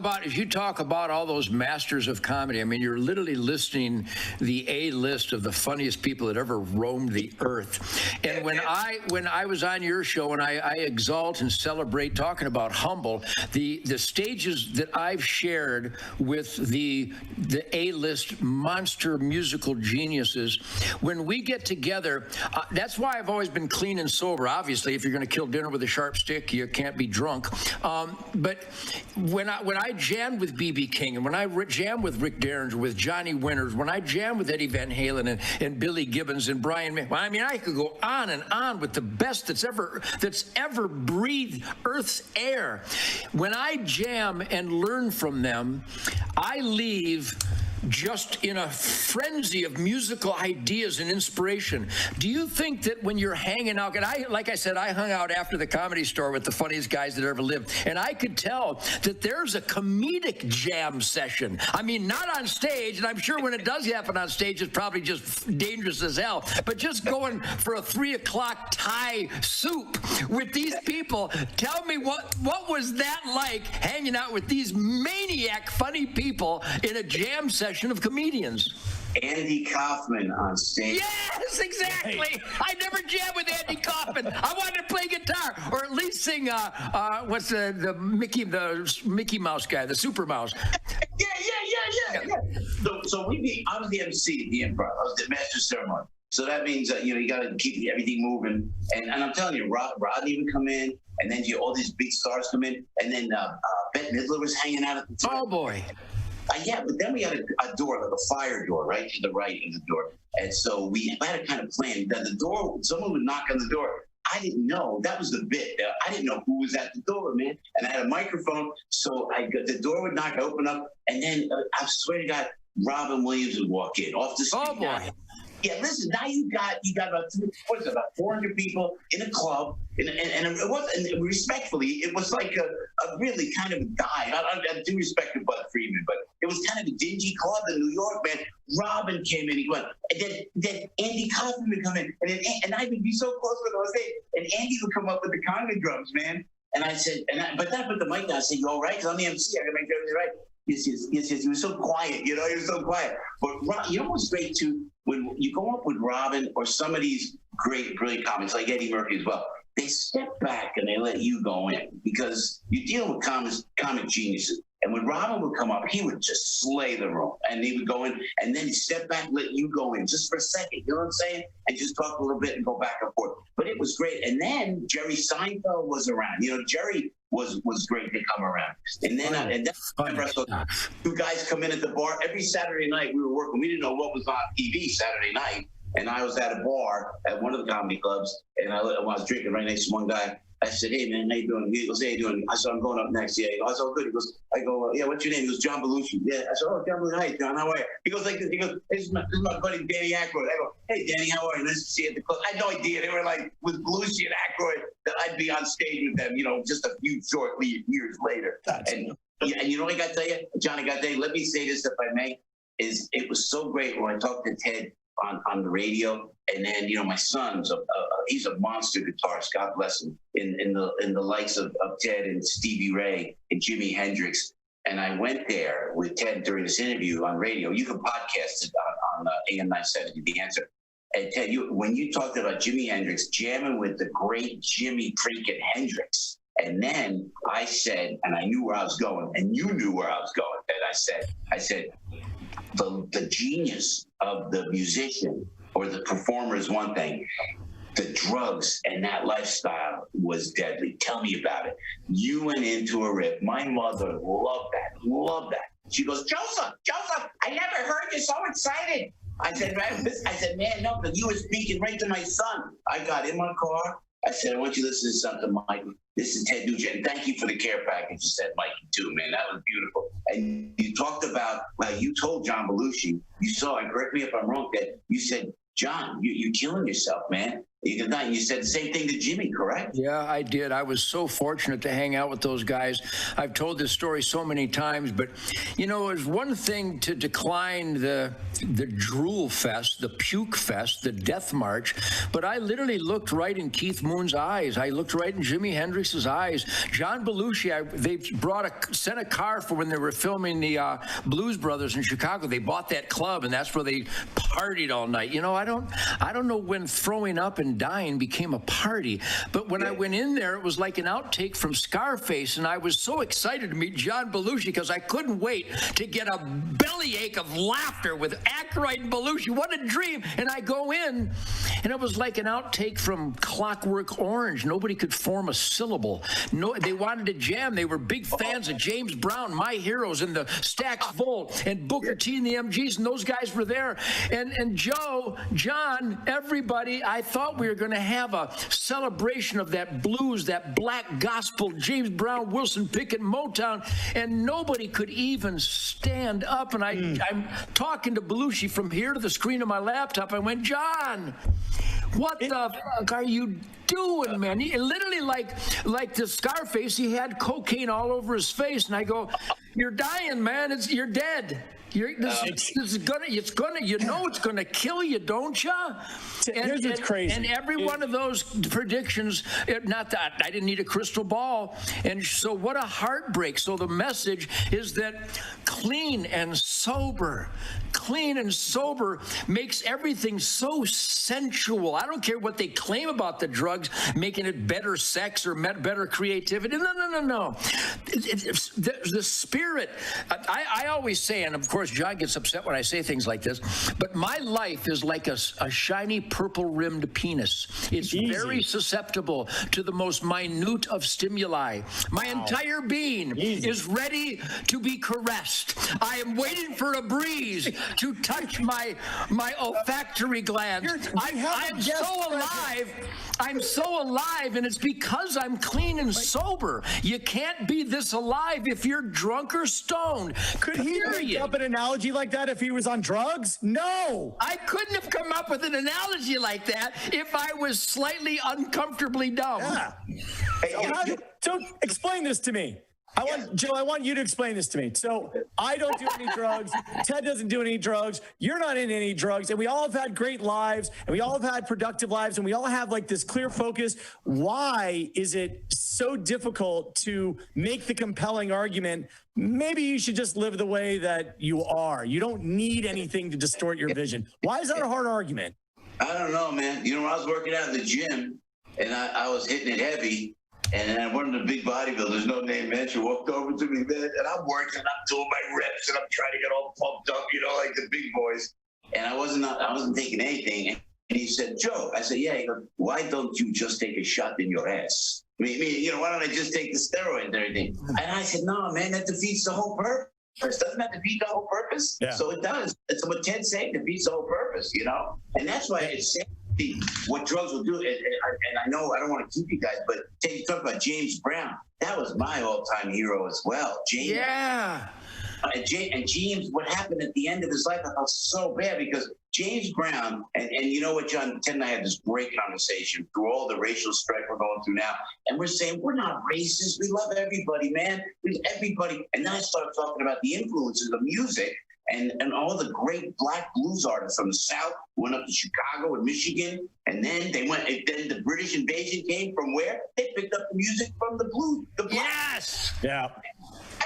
B: about all those masters of comedy, I mean, you're literally listing the A list of the funniest people that ever roamed the earth. And when I was on your show, and I exalt and celebrate talking about Humble, the stages that I've shared with the A list monster musical geniuses, when we get together, that's why I've always been clean and sober. Obviously, if you're going to kill dinner with a sharp stick, you can't be drunk. But when I jammed with B.B. King, and when I jammed with Rick Derringer, with Johnny Winters, when I jammed with Eddie Van Halen and Billy Gibbons and Brian May, I mean, I could go on and on with the best that's ever breathed Earth's air. When I jam and learn from them, I leave just in a frenzy of musical ideas and inspiration. Do you think that when you're hanging out, and like I said, I hung out after the Comedy Store with the funniest guys that ever lived, and I could tell that there's a comedic jam session. I mean, not on stage, and I'm sure when it does happen on stage, it's probably just dangerous as hell, but just going for a 3 o'clock Thai soup with these people. Tell me, what was that like, hanging out with these maniac funny people in a jam session of comedians?
D: Andy Kaufman on stage.
B: Yes, exactly. Right. I never jammed with Andy Kaufman. I wanted to play guitar, or at least sing. What's the Mickey Mouse guy, the Super Mouse?
D: Yeah. So I was the MC at the Improv. I was the master ceremony. So that means you got to keep everything moving. And I'm telling you, Rodney would come in, and then all these big stars come in, and then Bette Midler was hanging out at the time.
B: Oh boy.
D: Yeah, but then we had a door, like a fire door, right to the right of the door. And so we had a kind of plan that the door, someone would knock on the door. I didn't know. That was the bit. I didn't know who was at the door, man. And I had a microphone, so the door would knock, open up, and then I swear to God, Robin Williams would walk in off the street.
B: Oh boy.
D: Yeah, listen. Now you got about 400 people in a club, and it wasn't, respectfully, it was like a really kind of a dive. I do respect to Bud Friedman, but it was kind of a dingy club in New York, man. Robin came in, he went, and then Andy Kaufman would come in, and I would be so close with him on stage, and Andy would come up with the conga drums, man. And I said, but then I put the mic down. I said, "You all right? Because I'm the MC. I got to make sure everything's right." Yes. He was so quiet, he was so quiet. But you know what's great too? When you go up with Robin or some of these great, brilliant comics like Eddie Murphy as well, they step back and they let you go in because you're dealing with comic geniuses. And when Robin would come up, he would just slay the room. And he would go in, and then he'd step back, let you go in just for a second, you know what I'm saying? And just talk a little bit and go back and forth. But it was great. And then Jerry Seinfeld was around. You know, Jerry was great to come around. And then I remember I saw two guys come in at the bar. Every Saturday night we were working. We didn't know what was on TV Saturday night. And I was at a bar at one of the comedy clubs, and I was drinking right next to one guy. I said, "Hey man, how you doing?" He goes, "Hey, how you doing?" I said, "I'm going up next." Yeah, I was all good. He goes, "Yeah, what's your name?" He goes, "John Belushi." Yeah, I said, "Oh, John Belushi. Hi, John. How are you?" He goes, "Hey, this is my buddy Danny Aykroyd." I go, "Hey, Danny, how are you? Nice to see you at the club." I had no idea they were like with Belushi and Aykroyd that I'd be on stage with them, you know, just a few short years later. And you know what I got to tell you, John? I got to tell you. Let me say this, if I may. It was so great when I talked to Ted on the radio, and then you know my son's he's a monster guitarist, God bless him, in the likes of Ted and Stevie Ray and Jimi Hendrix. And I went there with Ted during this interview on radio. You can podcast it on AM 970, The Answer. And Ted, when you talked about Jimi Hendrix jamming with the great Jimi freaking Hendrix, and then I said, and I knew where I was going, and you knew where I was going, and I said. The genius of the musician or the performer is one thing. The drugs and that lifestyle was deadly. Tell me about it. You went into a riff. My mother loved that. She goes, Joseph, I never heard you so excited. I said, man, no, but you were speaking right to my son. I got in my car. I said, I want you to listen to something, Mike. This is Ted Nugent. And thank you for the care package you said, Mikey, too, man. That was beautiful. And you talked about, well, you told John Belushi, you saw, and correct me if I'm wrong, that you said, John, you're killing yourself, man. You said the same thing to Jimmy, correct?
B: Yeah, I did. I was so fortunate to hang out with those guys. I've told this story so many times, but, you know, it was one thing to decline the drool fest, the puke fest, the death march, but I literally looked right in Keith Moon's eyes. I looked right in Jimi Hendrix's eyes. John Belushi, they sent a car for when they were filming the Blues Brothers in Chicago. They bought that club, and that's where they partied all night. You know, I don't know when throwing up and dying became a party, but when I went in there, it was like an outtake from Scarface, and I was so excited to meet John Belushi because I couldn't wait to get a bellyache of laughter with Aykroyd and Belushi. What a dream. And I go in, and it was like an outtake from Clockwork Orange. Nobody could form a syllable. No, they wanted to jam. They were big fans of James Brown, My Heroes, and the Stax Volt, and Booker T and the MGs, and those guys were there. And Joe, John, everybody, I thought we were going to have a celebration of that blues, that black gospel, James Brown, Wilson Pickett, Motown, and nobody could even stand up. And I'm talking to Belushi from here to the screen of my laptop. I went, John, what the fuck are you doing, man? He literally like the Scarface, he had cocaine all over his face. And I go, you're dying, man. You're dead. This is gonna kill you, don't you?
C: Here's what's crazy.
B: And every one of those predictions, not that I didn't need a crystal ball. And so what a heartbreak. So the message is that clean and sober makes everything so sensual. I don't care what they claim about the drugs, making it better sex or better creativity. No. The spirit, I always say, and of course John gets upset when I say things like this, but my life is like a shiny purple-rimmed penis. It's very susceptible to the most minute of stimuli. My entire being is ready to be caressed. I am waiting for a breeze to touch my olfactory glands. I'm so alive. I'm so alive, and it's because I'm clean and sober. You can't be this alive if you're drunk or stoned.
C: Could he make up an analogy like that if he was on drugs? No.
B: I couldn't have come up with an analogy like that if I was slightly uncomfortably dumb.
C: Yeah. So explain this to me. Joe, I want you to explain this to me. So I don't do any drugs. Ted doesn't do any drugs. You're not in any drugs. And we all have had great lives, and we all have had productive lives, and we all have like this clear focus. Why is it so difficult to make the compelling argument? Maybe you should just live the way that you are. You don't need anything to distort your vision. Why is that a hard argument?
D: I don't know, man. You know, when I was working out in the gym and I was hitting it heavy, And then one of the big bodybuilders, no name mentioned, walked over to me, man, and I'm working, I'm doing my reps, and I'm trying to get all pumped up, like the big boys. And I wasn't taking anything. And he said, Joe, I said, yeah. He goes, why don't you just take a shot in your ass? Why don't I just take the steroid and everything? And I said, no, man, that defeats the whole purpose. Doesn't that defeat the whole purpose? Yeah. So it does. It's what Ted's saying, defeats the whole purpose, And that's why it's sad. What drugs will do, and I know I don't want to keep you guys, but you talk about James Brown. That was my all-time hero as well. James.
B: Yeah.
D: And James, what happened at the end of his life, I felt so bad because James Brown, and you know what, John, Ted and I had this great conversation through all the racial strife we're going through now, and we're saying we're not racist. We love everybody, man. Everybody. And then I started talking about the influences of music. And all the great black blues artists from the South went up to Chicago and Michigan, and then then the British invasion came from where? They picked up the music from the blues.
B: Yes.
C: Yeah.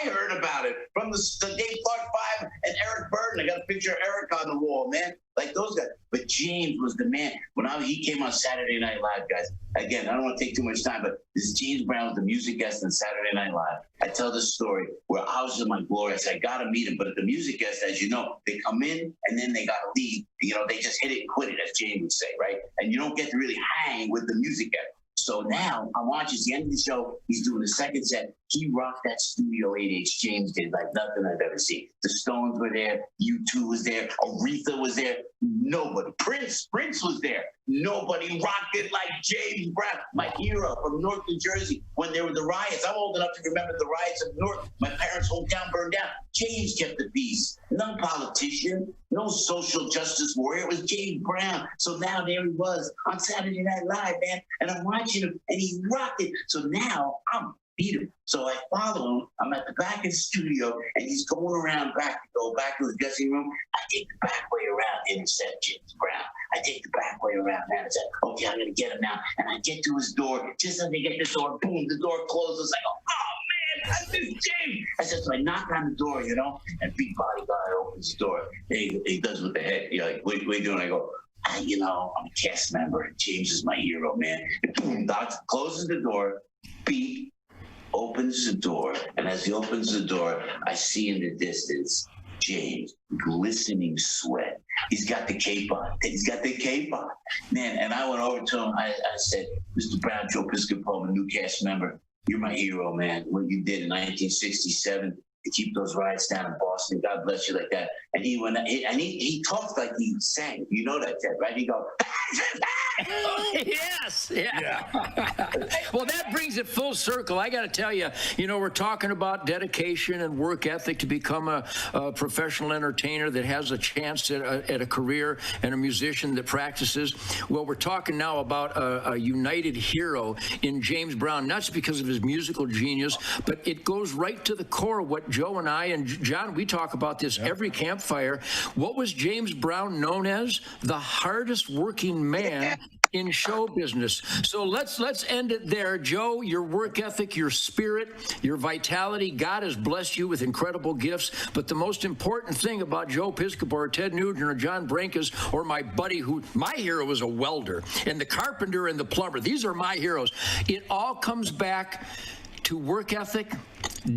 D: I heard about it from the Dave Clark Five and Eric Burden. I got a picture of Eric on the wall, man, like those guys. But James was the man. He came on Saturday Night Live, guys. Again, I don't want to take too much time, but this James Brown was the music guest on Saturday Night Live. I tell this story where I was in my glory. I said, I got to meet him. But the music guest, as you know, they come in and then they got to leave. They just hit it and quit it, as James would say, right? And you don't get to really hang with the music guest. So now I'm watching, it's the end of the show. He's doing the second set. He rocked that Studio 8H James did like nothing I've ever seen. The Stones were there. U2 was there. Aretha was there. Nobody. Prince was there. Nobody rocked it like James Brown, my hero from North New Jersey. When there were the riots, I'm old enough to remember the riots of North. My parents' hometown burned down. James kept the peace. No politician, no social justice warrior. It was James Brown. So now there he was on Saturday Night Live, man. And I'm watching him, and he rocked it. So now I'm beat him. So I follow him. I'm at the back of the studio, and he's going around back to go back to his dressing room. I take the back way around, intercept James Brown. I take the back way around, and I said, okay, I'm going to get him now. And I get to his door. Just as I get the door, boom, the door closes. I go, oh, man, that's this James. I said, so I knock on the door, and big body guy opens the door. He does with the head. Like, what are you doing? I go, I'm a cast member, and James is my hero, man. And boom, Doc closes the door, beep, opens the door, and as he opens the door, I see in the distance James, glistening sweat. He's got the cape on. Man, and I went over to him. I said, Mr. Brown, Joe Piscopo, a new cast member, you're my hero, man. What you did in 1967 to keep those riots down in Boston, God bless you, like that. And he went, and he talked like he sang. You know that, Ted, right? He goes,
B: yes, yeah. Well, that brings it full circle. I got to tell you, we're talking about dedication and work ethic to become a professional entertainer that has a chance at a career and a musician that practices. Well, we're talking now about a united hero in James Brown, not just because of his musical genius, but it goes right to the core of what Joe and I and John, we talk about this every campfire. What was James Brown known as? The hardest working man in show business. So let's end it there. Joe, your work ethic, your spirit, your vitality, God has blessed you with incredible gifts. But the most important thing about Joe Piscopo or Ted Nugent or John Brinkus or my buddy my hero was a welder, and the carpenter and the plumber. These are my heroes. It all comes back to work ethic,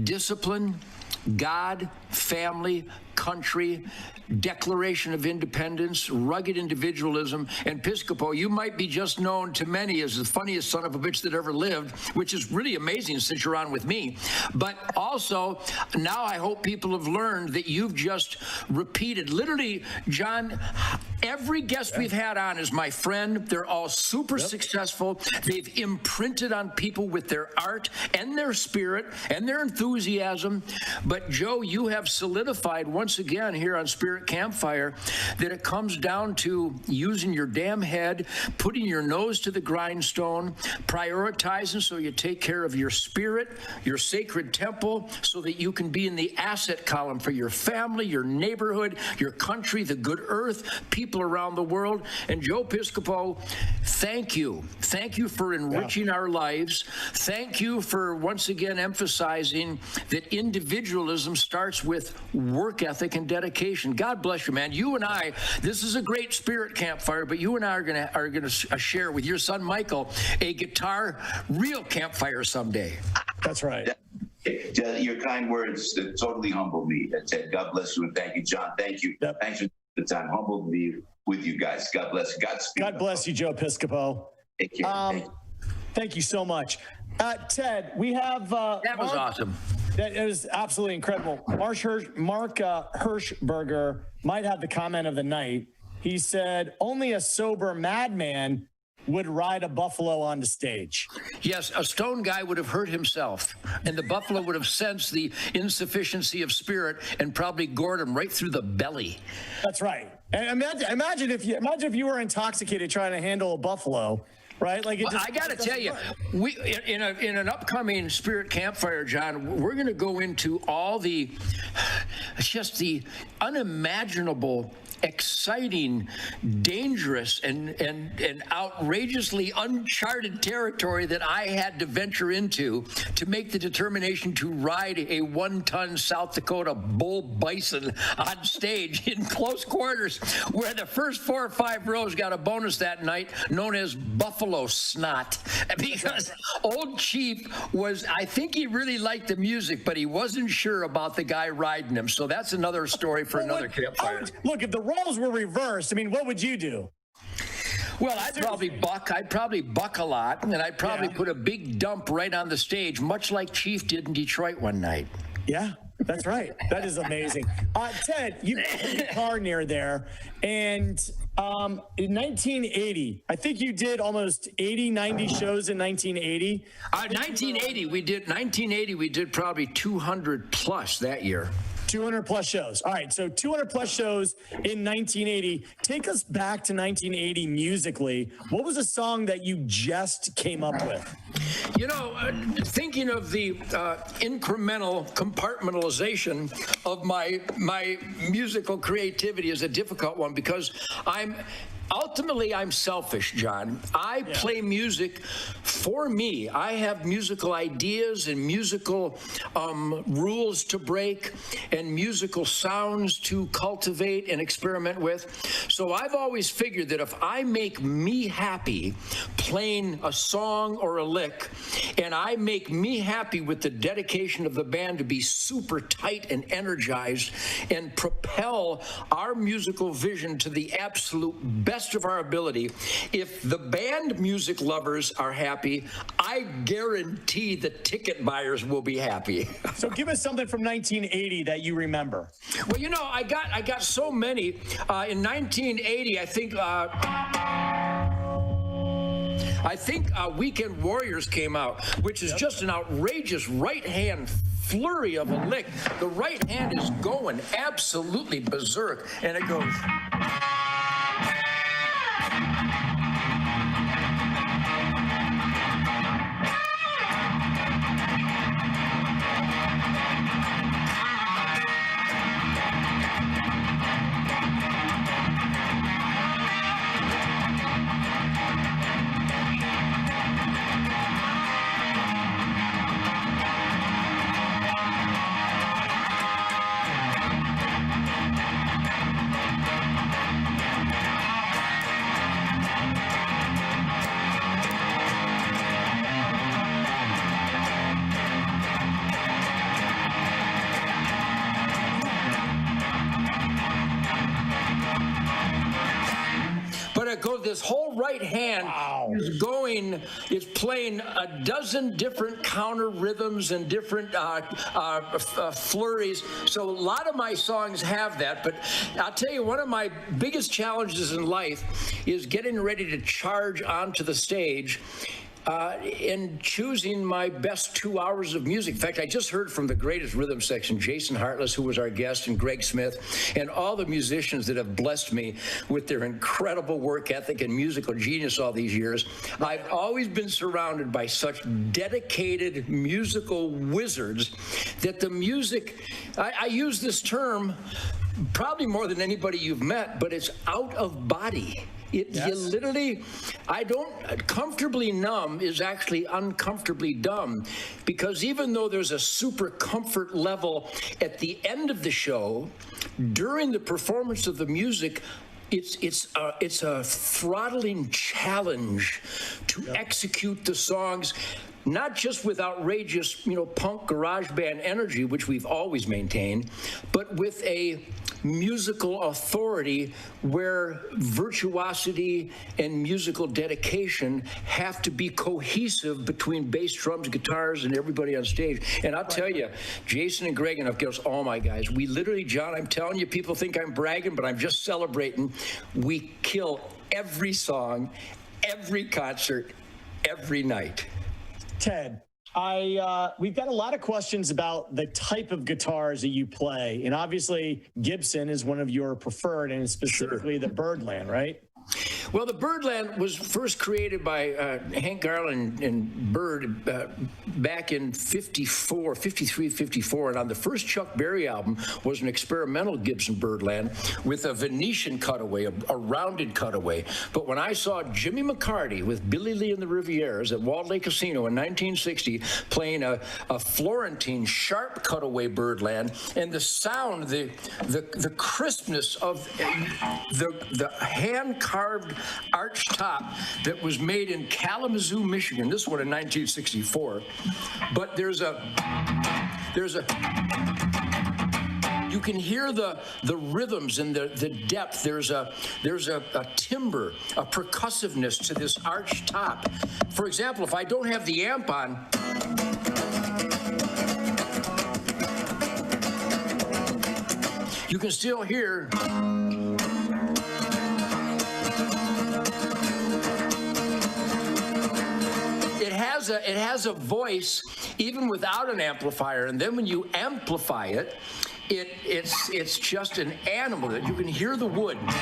B: discipline, God, family, country, Declaration of Independence, rugged individualism, and Piscopo. You might be just known to many as the funniest son of a bitch that ever lived, which is really amazing since you're on with me. But also, now I hope people have learned that you've just repeated, literally, John, every guest we've had on is my friend. They're all super successful. They've imprinted on people with their art and their spirit and their enthusiasm. But Joe, you have solidified once again here on Spirit Campfire that it comes down to using your damn head, putting your nose to the grindstone, prioritizing so you take care of your spirit, your sacred temple, so that you can be in the asset column for your family, your neighborhood, your country, the good earth, people around the world. And Joe Piscopo, thank you. Thank you for enriching our lives. Thank you for once again emphasizing that individualism starts with work ethic. ethic and dedication. God bless you, man. You and I, this is a great spirit campfire, but you and I are gonna share with your son Michael a guitar real campfire someday.
C: That's right.
D: Your kind words totally humbled me, Ted. God bless you, and thank you, John. Thank you.
C: Yep.
D: Thanks for the time. Humbled to be with you guys. God bless you. Godspeed.
C: God bless you, Joe Piscopo.
D: Take care.
C: Thank you so much. Ted, we have...
B: That was awesome.
C: It was absolutely incredible. Mark Hirschberger might have the comment of the night. He said, only a sober madman would ride a buffalo onto stage.
B: Yes, a stone guy would have hurt himself, and the buffalo would have sensed the insufficiency of spirit and probably gored him right through the belly.
C: That's right. And imagine if you were intoxicated trying to handle a buffalo. Right, like
B: I got to tell you, we in an upcoming Spirit Campfire, John, we're going to go into all the unimaginable, exciting, dangerous, and outrageously uncharted territory that I had to venture into to make the determination to ride a 1-ton South Dakota bull bison on stage in close quarters, where the first 4 or 5 rows got a bonus that night known as buffalo snot, because old Chief I think he really liked the music, but he wasn't sure about the guy riding him. So that's another story for another campfire.
C: Look, if the roles were reversed, I mean, what would you do?
B: Well, I'd probably buck a lot, and I'd probably put a big dump right on the stage, much like Chief did in Detroit one night.
C: Yeah, that's right. That is amazing. Ted, you have a guitar near there, and in 1980, I think you did almost 80, 90 shows in 1980.
B: 1980, we did probably 200 plus that year.
C: 200 plus shows. All right, so 200 plus shows in 1980. Take us back to 1980 musically. What was a song that you just came up with?
B: You know, thinking of the incremental compartmentalization of my musical creativity is a difficult one, because ultimately, I'm selfish, John. I play music for me. I have musical ideas and musical rules to break and musical sounds to cultivate and experiment with. So I've always figured that if I make me happy playing a song or a lick, and I make me happy with the dedication of the band to be super tight and energized and propel our musical vision to the absolute best of our ability, if the band music lovers are happy, I guarantee the ticket buyers will be happy.
C: So give us something from 1980 that you remember.
B: Well, you know, I got so many. In 1980, I think Weekend Warriors came out, which is just an outrageous right-hand flurry of a lick. The right hand is going absolutely berserk, and it goes... This whole right hand is playing a dozen different counter rhythms and different flurries. So a lot of my songs have that. But I'll tell you, one of my biggest challenges in life is getting ready to charge onto the stage in choosing my best 2 hours of music. In fact, I just heard from the greatest rhythm section, Jason Hartless, who was our guest, and Greg Smith, and all the musicians that have blessed me with their incredible work ethic and musical genius all these years. I've always been surrounded by such dedicated musical wizards that the music, I use this term probably more than anybody you've met, but it's out of body. You literally, comfortably numb is actually uncomfortably dumb, because even though there's a super comfort level at the end of the show, during the performance of the music, it's a throttling challenge to execute the songs, not just with outrageous, punk garage band energy, which we've always maintained, but with a musical authority where virtuosity and musical dedication have to be cohesive between bass, drums, guitars, and everybody on stage. And I'll tell you, Jason and Greg and of course all my guys, we literally, John, I'm telling you, people think I'm bragging, but I'm just celebrating. We kill every song, every concert, every night.
C: Ted, we've got a lot of questions about the type of guitars that you play, and obviously Gibson is one of your preferred, and specifically the Birdland, right?
B: Well, the Birdland was first created by Hank Garland and Bird back in 53, 54. And on the first Chuck Berry album was an experimental Gibson Birdland with a Venetian cutaway, a rounded cutaway. But when I saw Jimmy McCarty with Billy Lee and the Rivieras at Walled Lake Casino in 1960 playing a Florentine sharp cutaway Birdland, and the sound, the crispness of the hand-carved arch top that was made in Kalamazoo, Michigan. This one in 1964. But you can hear the rhythms and the depth. There's a timbre, a percussiveness to this arch top. For example, if I don't have the amp on, you can still hear. It has a voice even without an amplifier, and then when you amplify it, it's just an animal that you can hear the wood. Well,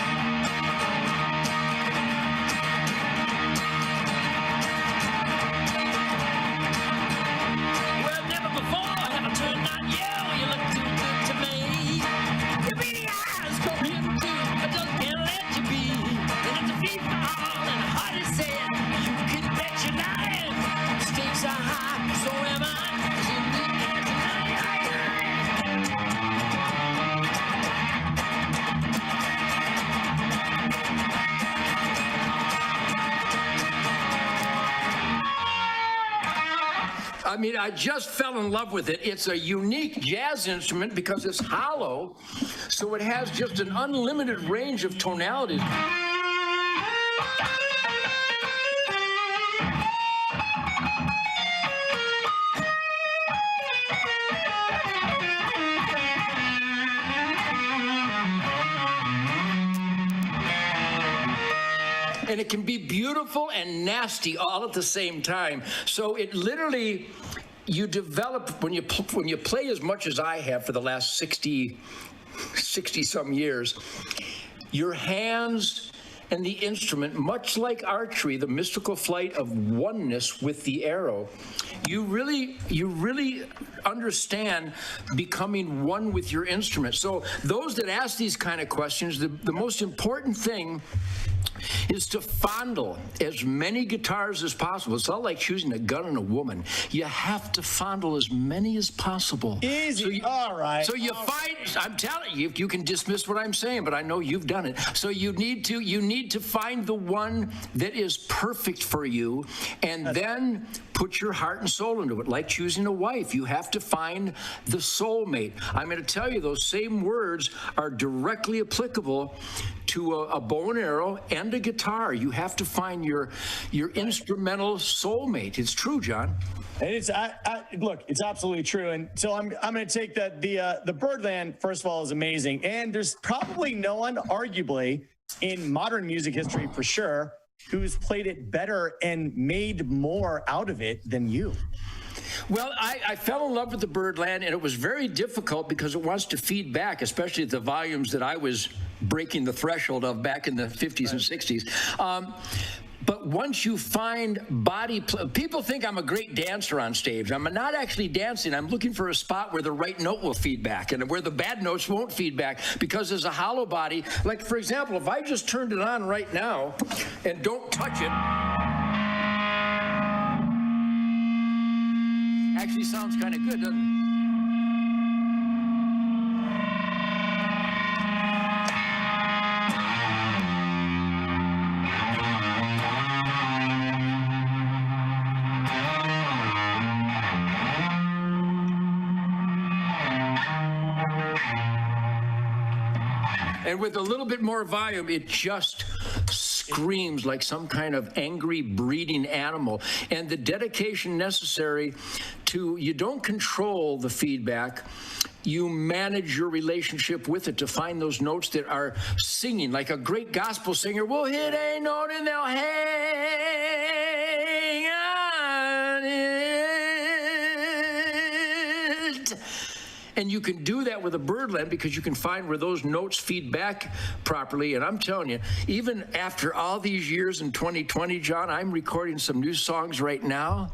B: never before have I turned out you. You look too good to me. Your beady eyes come here too. I just can't let you be. And it's a feet for all, and the heart is sad. You can bet your life. Stakes are high, so am I. I mean, I just fell in love with it. It's a unique jazz instrument because it's hollow, so it has just an unlimited range of tonalities. And it can be beautiful and nasty all at the same time. So it literally, you develop, when you play as much as I have for the last 60 some years, your hands and the instrument, much like archery, the mystical flight of oneness with the arrow, you really understand becoming one with your instrument. So those that ask these kind of questions, the most important thing is to fondle as many guitars as possible. It's not like choosing a gun and a woman. You have to fondle as many as possible.
C: Easy. All right.
B: So you find, I'm telling you, you can dismiss what I'm saying, but I know you've done it. So you need to find the one that is perfect for you, and then put your heart and soul into it. Like choosing a wife, you have to find the soulmate. I'm going to tell you, those same words are directly applicable to a bow and arrow and a guitar. You have to find your instrumental soulmate. It's true, John.
C: And it's look, it's absolutely true. And so I'm going to take that the Birdland, first of all, is amazing, and there's probably no one, arguably, in modern music history for sure, who's played it better and made more out of it than you.
B: Well, I fell in love with the Birdland, and it was very difficult because it wants to feed back, especially at the volumes that I was breaking the threshold of back in the 50s and 60s. But once you find people think I'm a great dancer on stage. I'm not actually dancing. I'm looking for a spot where the right note will feed back and where the bad notes won't feed back, because there's a hollow body. Like, for example, if I just turned it on right now and don't touch it, actually sounds kind of good, doesn't it? And with a little bit more volume, it just screams like some kind of angry breeding animal. And the dedication necessary you don't control the feedback, you manage your relationship with it to find those notes that are singing. Like a great gospel singer will hit a note and they'll hang on it. And you can do that with a birdland because you can find where those notes feed back properly. And I'm telling you, even after all these years in 2020, John, I'm recording some new songs right now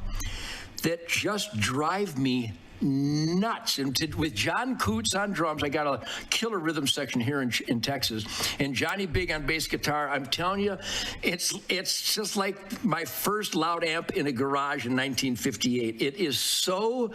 B: that just drive me nuts. And with John Coots on drums, I got a killer rhythm section here in Texas, and Johnny Big on bass guitar. I'm telling you, it's just like my first loud amp in a garage in 1958. It is so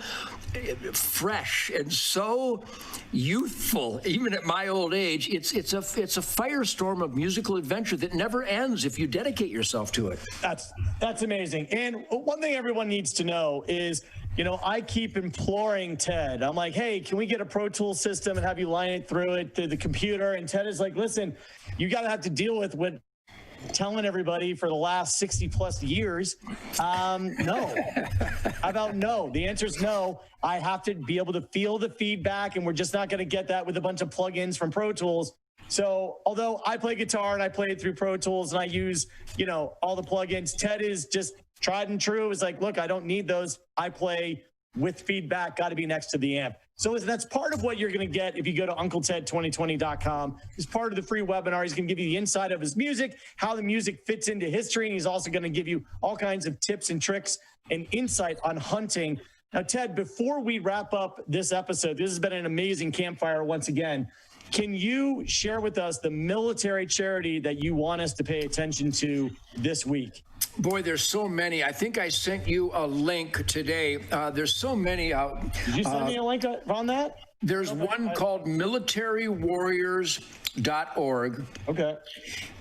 B: fresh and so youthful, even at my old age. It's a firestorm of musical adventure that never ends if you dedicate yourself to it.
C: That's amazing. And one thing everyone needs to know is, you know, I keep imploring Ted. I'm like, hey, can we get a Pro Tools system and have you line it through the computer? And Ted is like, listen, you got to have to deal with what I'm telling everybody for the last 60 plus years. No. How about no? The answer is no. I have to be able to feel the feedback, and we're just not going to get that with a bunch of plugins from Pro Tools. So although I play guitar and I play it through Pro Tools and I use, you know, all the plugins, Ted is just tried and true. It's like, look, I don't need those. I play with feedback, got to be next to the amp. So that's part of what you're going to get if you go to UncleTed2020.com. As part of the free webinar, he's going to give you the inside of his music, how the music fits into history, and he's also going to give you all kinds of tips and tricks and insight on hunting. Now, Ted, before we wrap up this episode, this has been an amazing campfire once again. Can you share with us the military charity that you want us to pay attention to this week?
B: Boy, there's so many. I think I sent you a link today. There's so many out.
C: Did you send me a link on that?
B: There's one called militarywarriors.org.
C: Okay.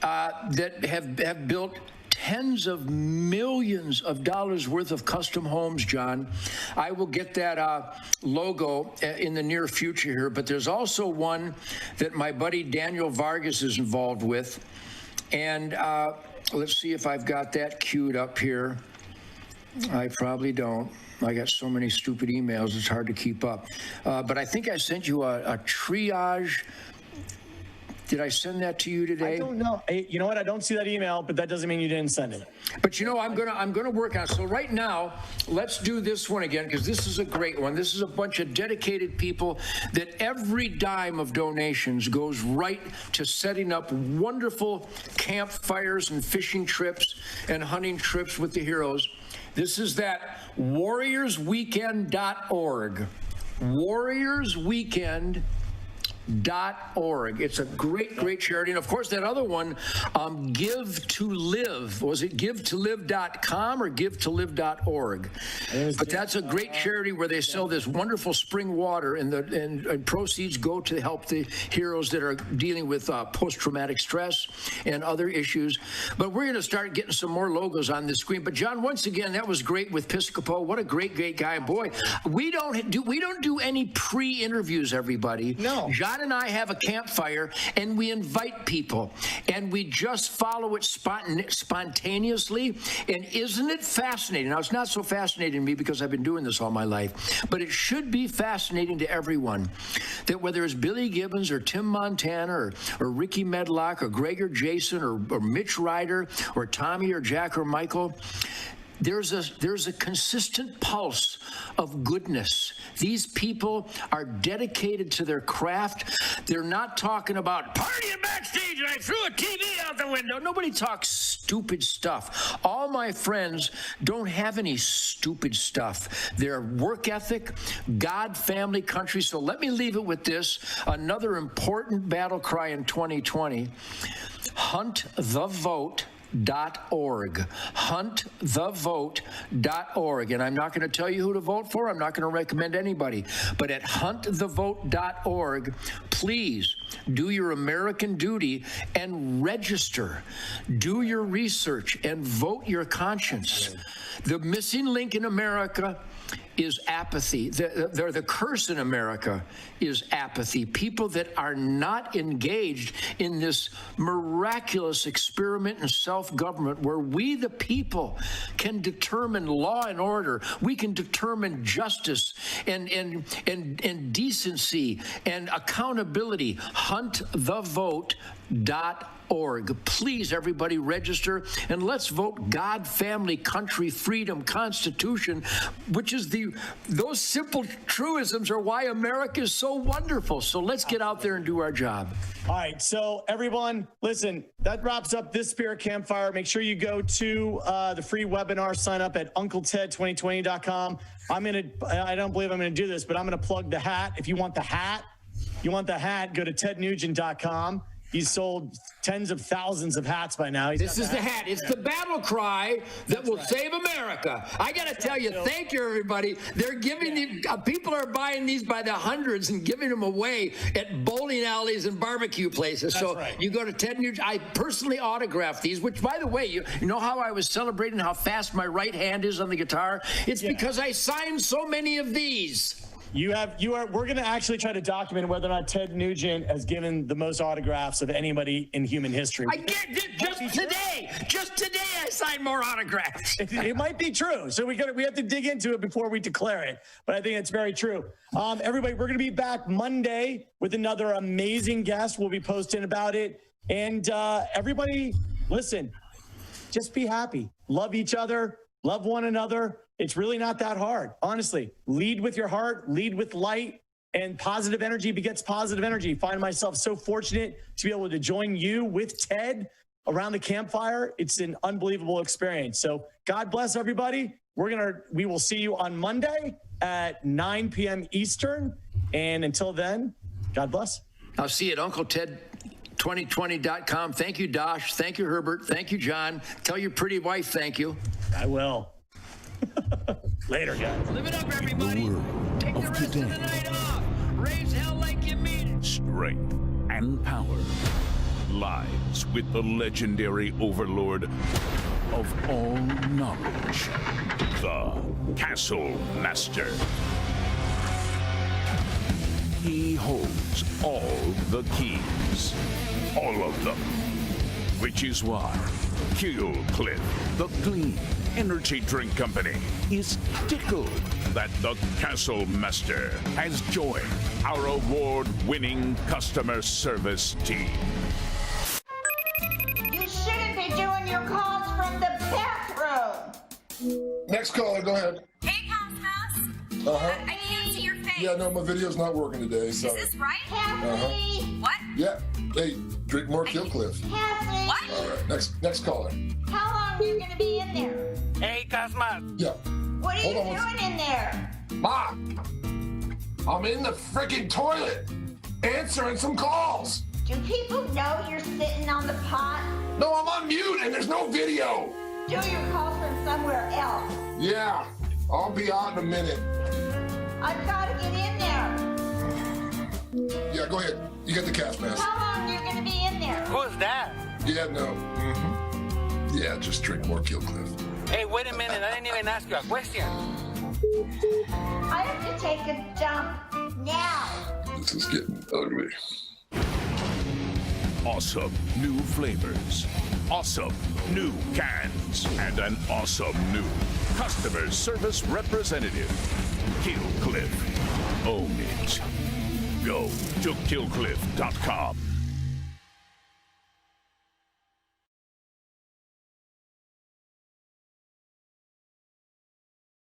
B: That have built tens of millions of dollars worth of custom homes, John. I will get that logo in the near future here, but there's also one that my buddy Daniel Vargas is involved with. And let's see if I've got that queued up here. I probably don't. I got so many stupid emails, it's hard to keep up. But I think I sent you a triage. Did I send that to you today?
C: I don't know. You know what? I don't see that email, but that doesn't mean you didn't send it.
B: But you know, I'm gonna work on it. So right now, let's do this one again, because this is a great one. This is a bunch of dedicated people that every dime of donations goes right to setting up wonderful campfires and fishing trips and hunting trips with the heroes. This is that warriorsweekend.org. Warriorsweekend.org. It's a great charity. And of course, that other one, Give to Live. Was it givetolive.com or givetolive.org? But that's a great charity where they sell this wonderful spring water, and proceeds go to help the heroes that are dealing with post-traumatic stress and other issues. But we're going to start getting some more logos on the screen. But John, once again, that was great with Piscopo. What a great guy. Boy, we don't do any pre-interviews, everybody.
C: No.
B: John and I have a campfire, and we invite people, and we just follow it spontaneously. And isn't it fascinating? Now, it's not so fascinating to me because I've been doing this all my life, but it should be fascinating to everyone that whether it's Billy Gibbons or Tim Montana or Ricky Medlock or Greg or Jason or Mitch Ryder or Tommy or Jack or Michael, there's a consistent pulse of goodness. These people are dedicated to their craft. They're not talking about partying backstage and I threw a TV out the window. Nobody talks stupid stuff. All my friends don't have any stupid stuff. Their work ethic, God, family, country. So let me leave it with this. Another important battle cry in 2020. HuntTheVote.org. HuntTheVote.org. And I'm not going to tell you who to vote for. I'm not going to recommend anybody. But at HuntTheVote.org, please do your American duty and register. Do your research and vote your conscience. The missing link in America is apathy. The curse in America is apathy. People that are not engaged in this miraculous experiment in self-government where we, the people, can determine law and order. We can determine justice and decency and accountability. HuntTheVote.org. Please, everybody, register and let's vote God, family, country, freedom, Constitution, which is those simple truisms are why America is so wonderful. So let's get out there and do our job.
C: All right. So everyone, listen, that wraps up this Spirit Campfire. Make sure you go to the free webinar, sign up at UncleTed2020.com. I don't believe I'm going to do this, but I'm going to plug the hat. If you want the hat, go to TedNugent.com. He's sold tens of thousands of hats by now.
B: This is the hat. It's the battle cry that will save America. I got to tell you, thank you, everybody. They're giving these, people are buying these by the hundreds and giving them away at bowling alleys and barbecue places. You go to Ted Nugent. I personally autographed these, which, by the way, you know how I was celebrating how fast my right hand is on the guitar? It's because I signed so many of these.
C: We're going to actually try to document whether or not Ted Nugent has given the most autographs of anybody in human history. Just today I signed more autographs. It might be true. So we have to dig into it before we declare it. But I think it's very true. Everybody, we're going to be back Monday with another amazing guest. We'll be posting about it. And everybody, listen, just be happy. Love each other. Love one another. It's really not that hard. Honestly, lead with your heart, lead with light, and positive energy begets positive energy. I find myself so fortunate to be able to join you with Ted around the campfire. It's an unbelievable experience. So God bless everybody. We will see you on Monday at 9 p.m. Eastern. And until then, God bless.
B: I'll see you at UncleTed2020.com. Thank you, Dosh. Thank you, Herbert. Thank you, John. Tell your pretty wife thank you.
C: I will. Later, guys.
B: Live it up, everybody. Take the rest of the night off. Raise hell like you mean it.
A: Strength and power lies with the legendary overlord of all knowledge, the Castle Master. He holds all the keys, all of them, which is why Cliff, the clean energy drink company, is tickled that the Castle Master has joined our award-winning customer service team.
E: You shouldn't be doing your calls from the bathroom.
F: Next caller, go ahead.
G: Hey, Cosmos.
F: Uh-huh.
G: I can't see your face.
F: Yeah, no, my video's not working today, so.
G: Is this right?
E: Kathy.
G: What?
F: Yeah. Hey, drink more Kill Cliff.
E: Kathy.
G: What?
F: All right, next caller.
E: How long are you going to be in there?
H: Hey, Cosmos.
F: Yeah.
E: What are you
F: Hold on
E: doing in there?
F: Ma, I'm in the freaking toilet answering some calls.
E: Do people know you're sitting on the pot?
F: No, I'm on mute and there's no video.
E: Do your calls from somewhere else.
F: Yeah, I'll be out in a minute.
E: I've got to get in there.
F: Yeah, go ahead. You got the cast mask.
E: How long are you going to be in there?
H: Who's that?
F: Yeah, no. Mm-hmm. Yeah, just drink more Kill Cliff.
H: Hey, wait a minute. I didn't even ask you a question.
E: I have to take a dump now.
F: This is getting ugly.
A: Awesome new flavors, awesome new cans, and an awesome new customer service representative. Kill Cliff. Own it. Go to killcliff.com.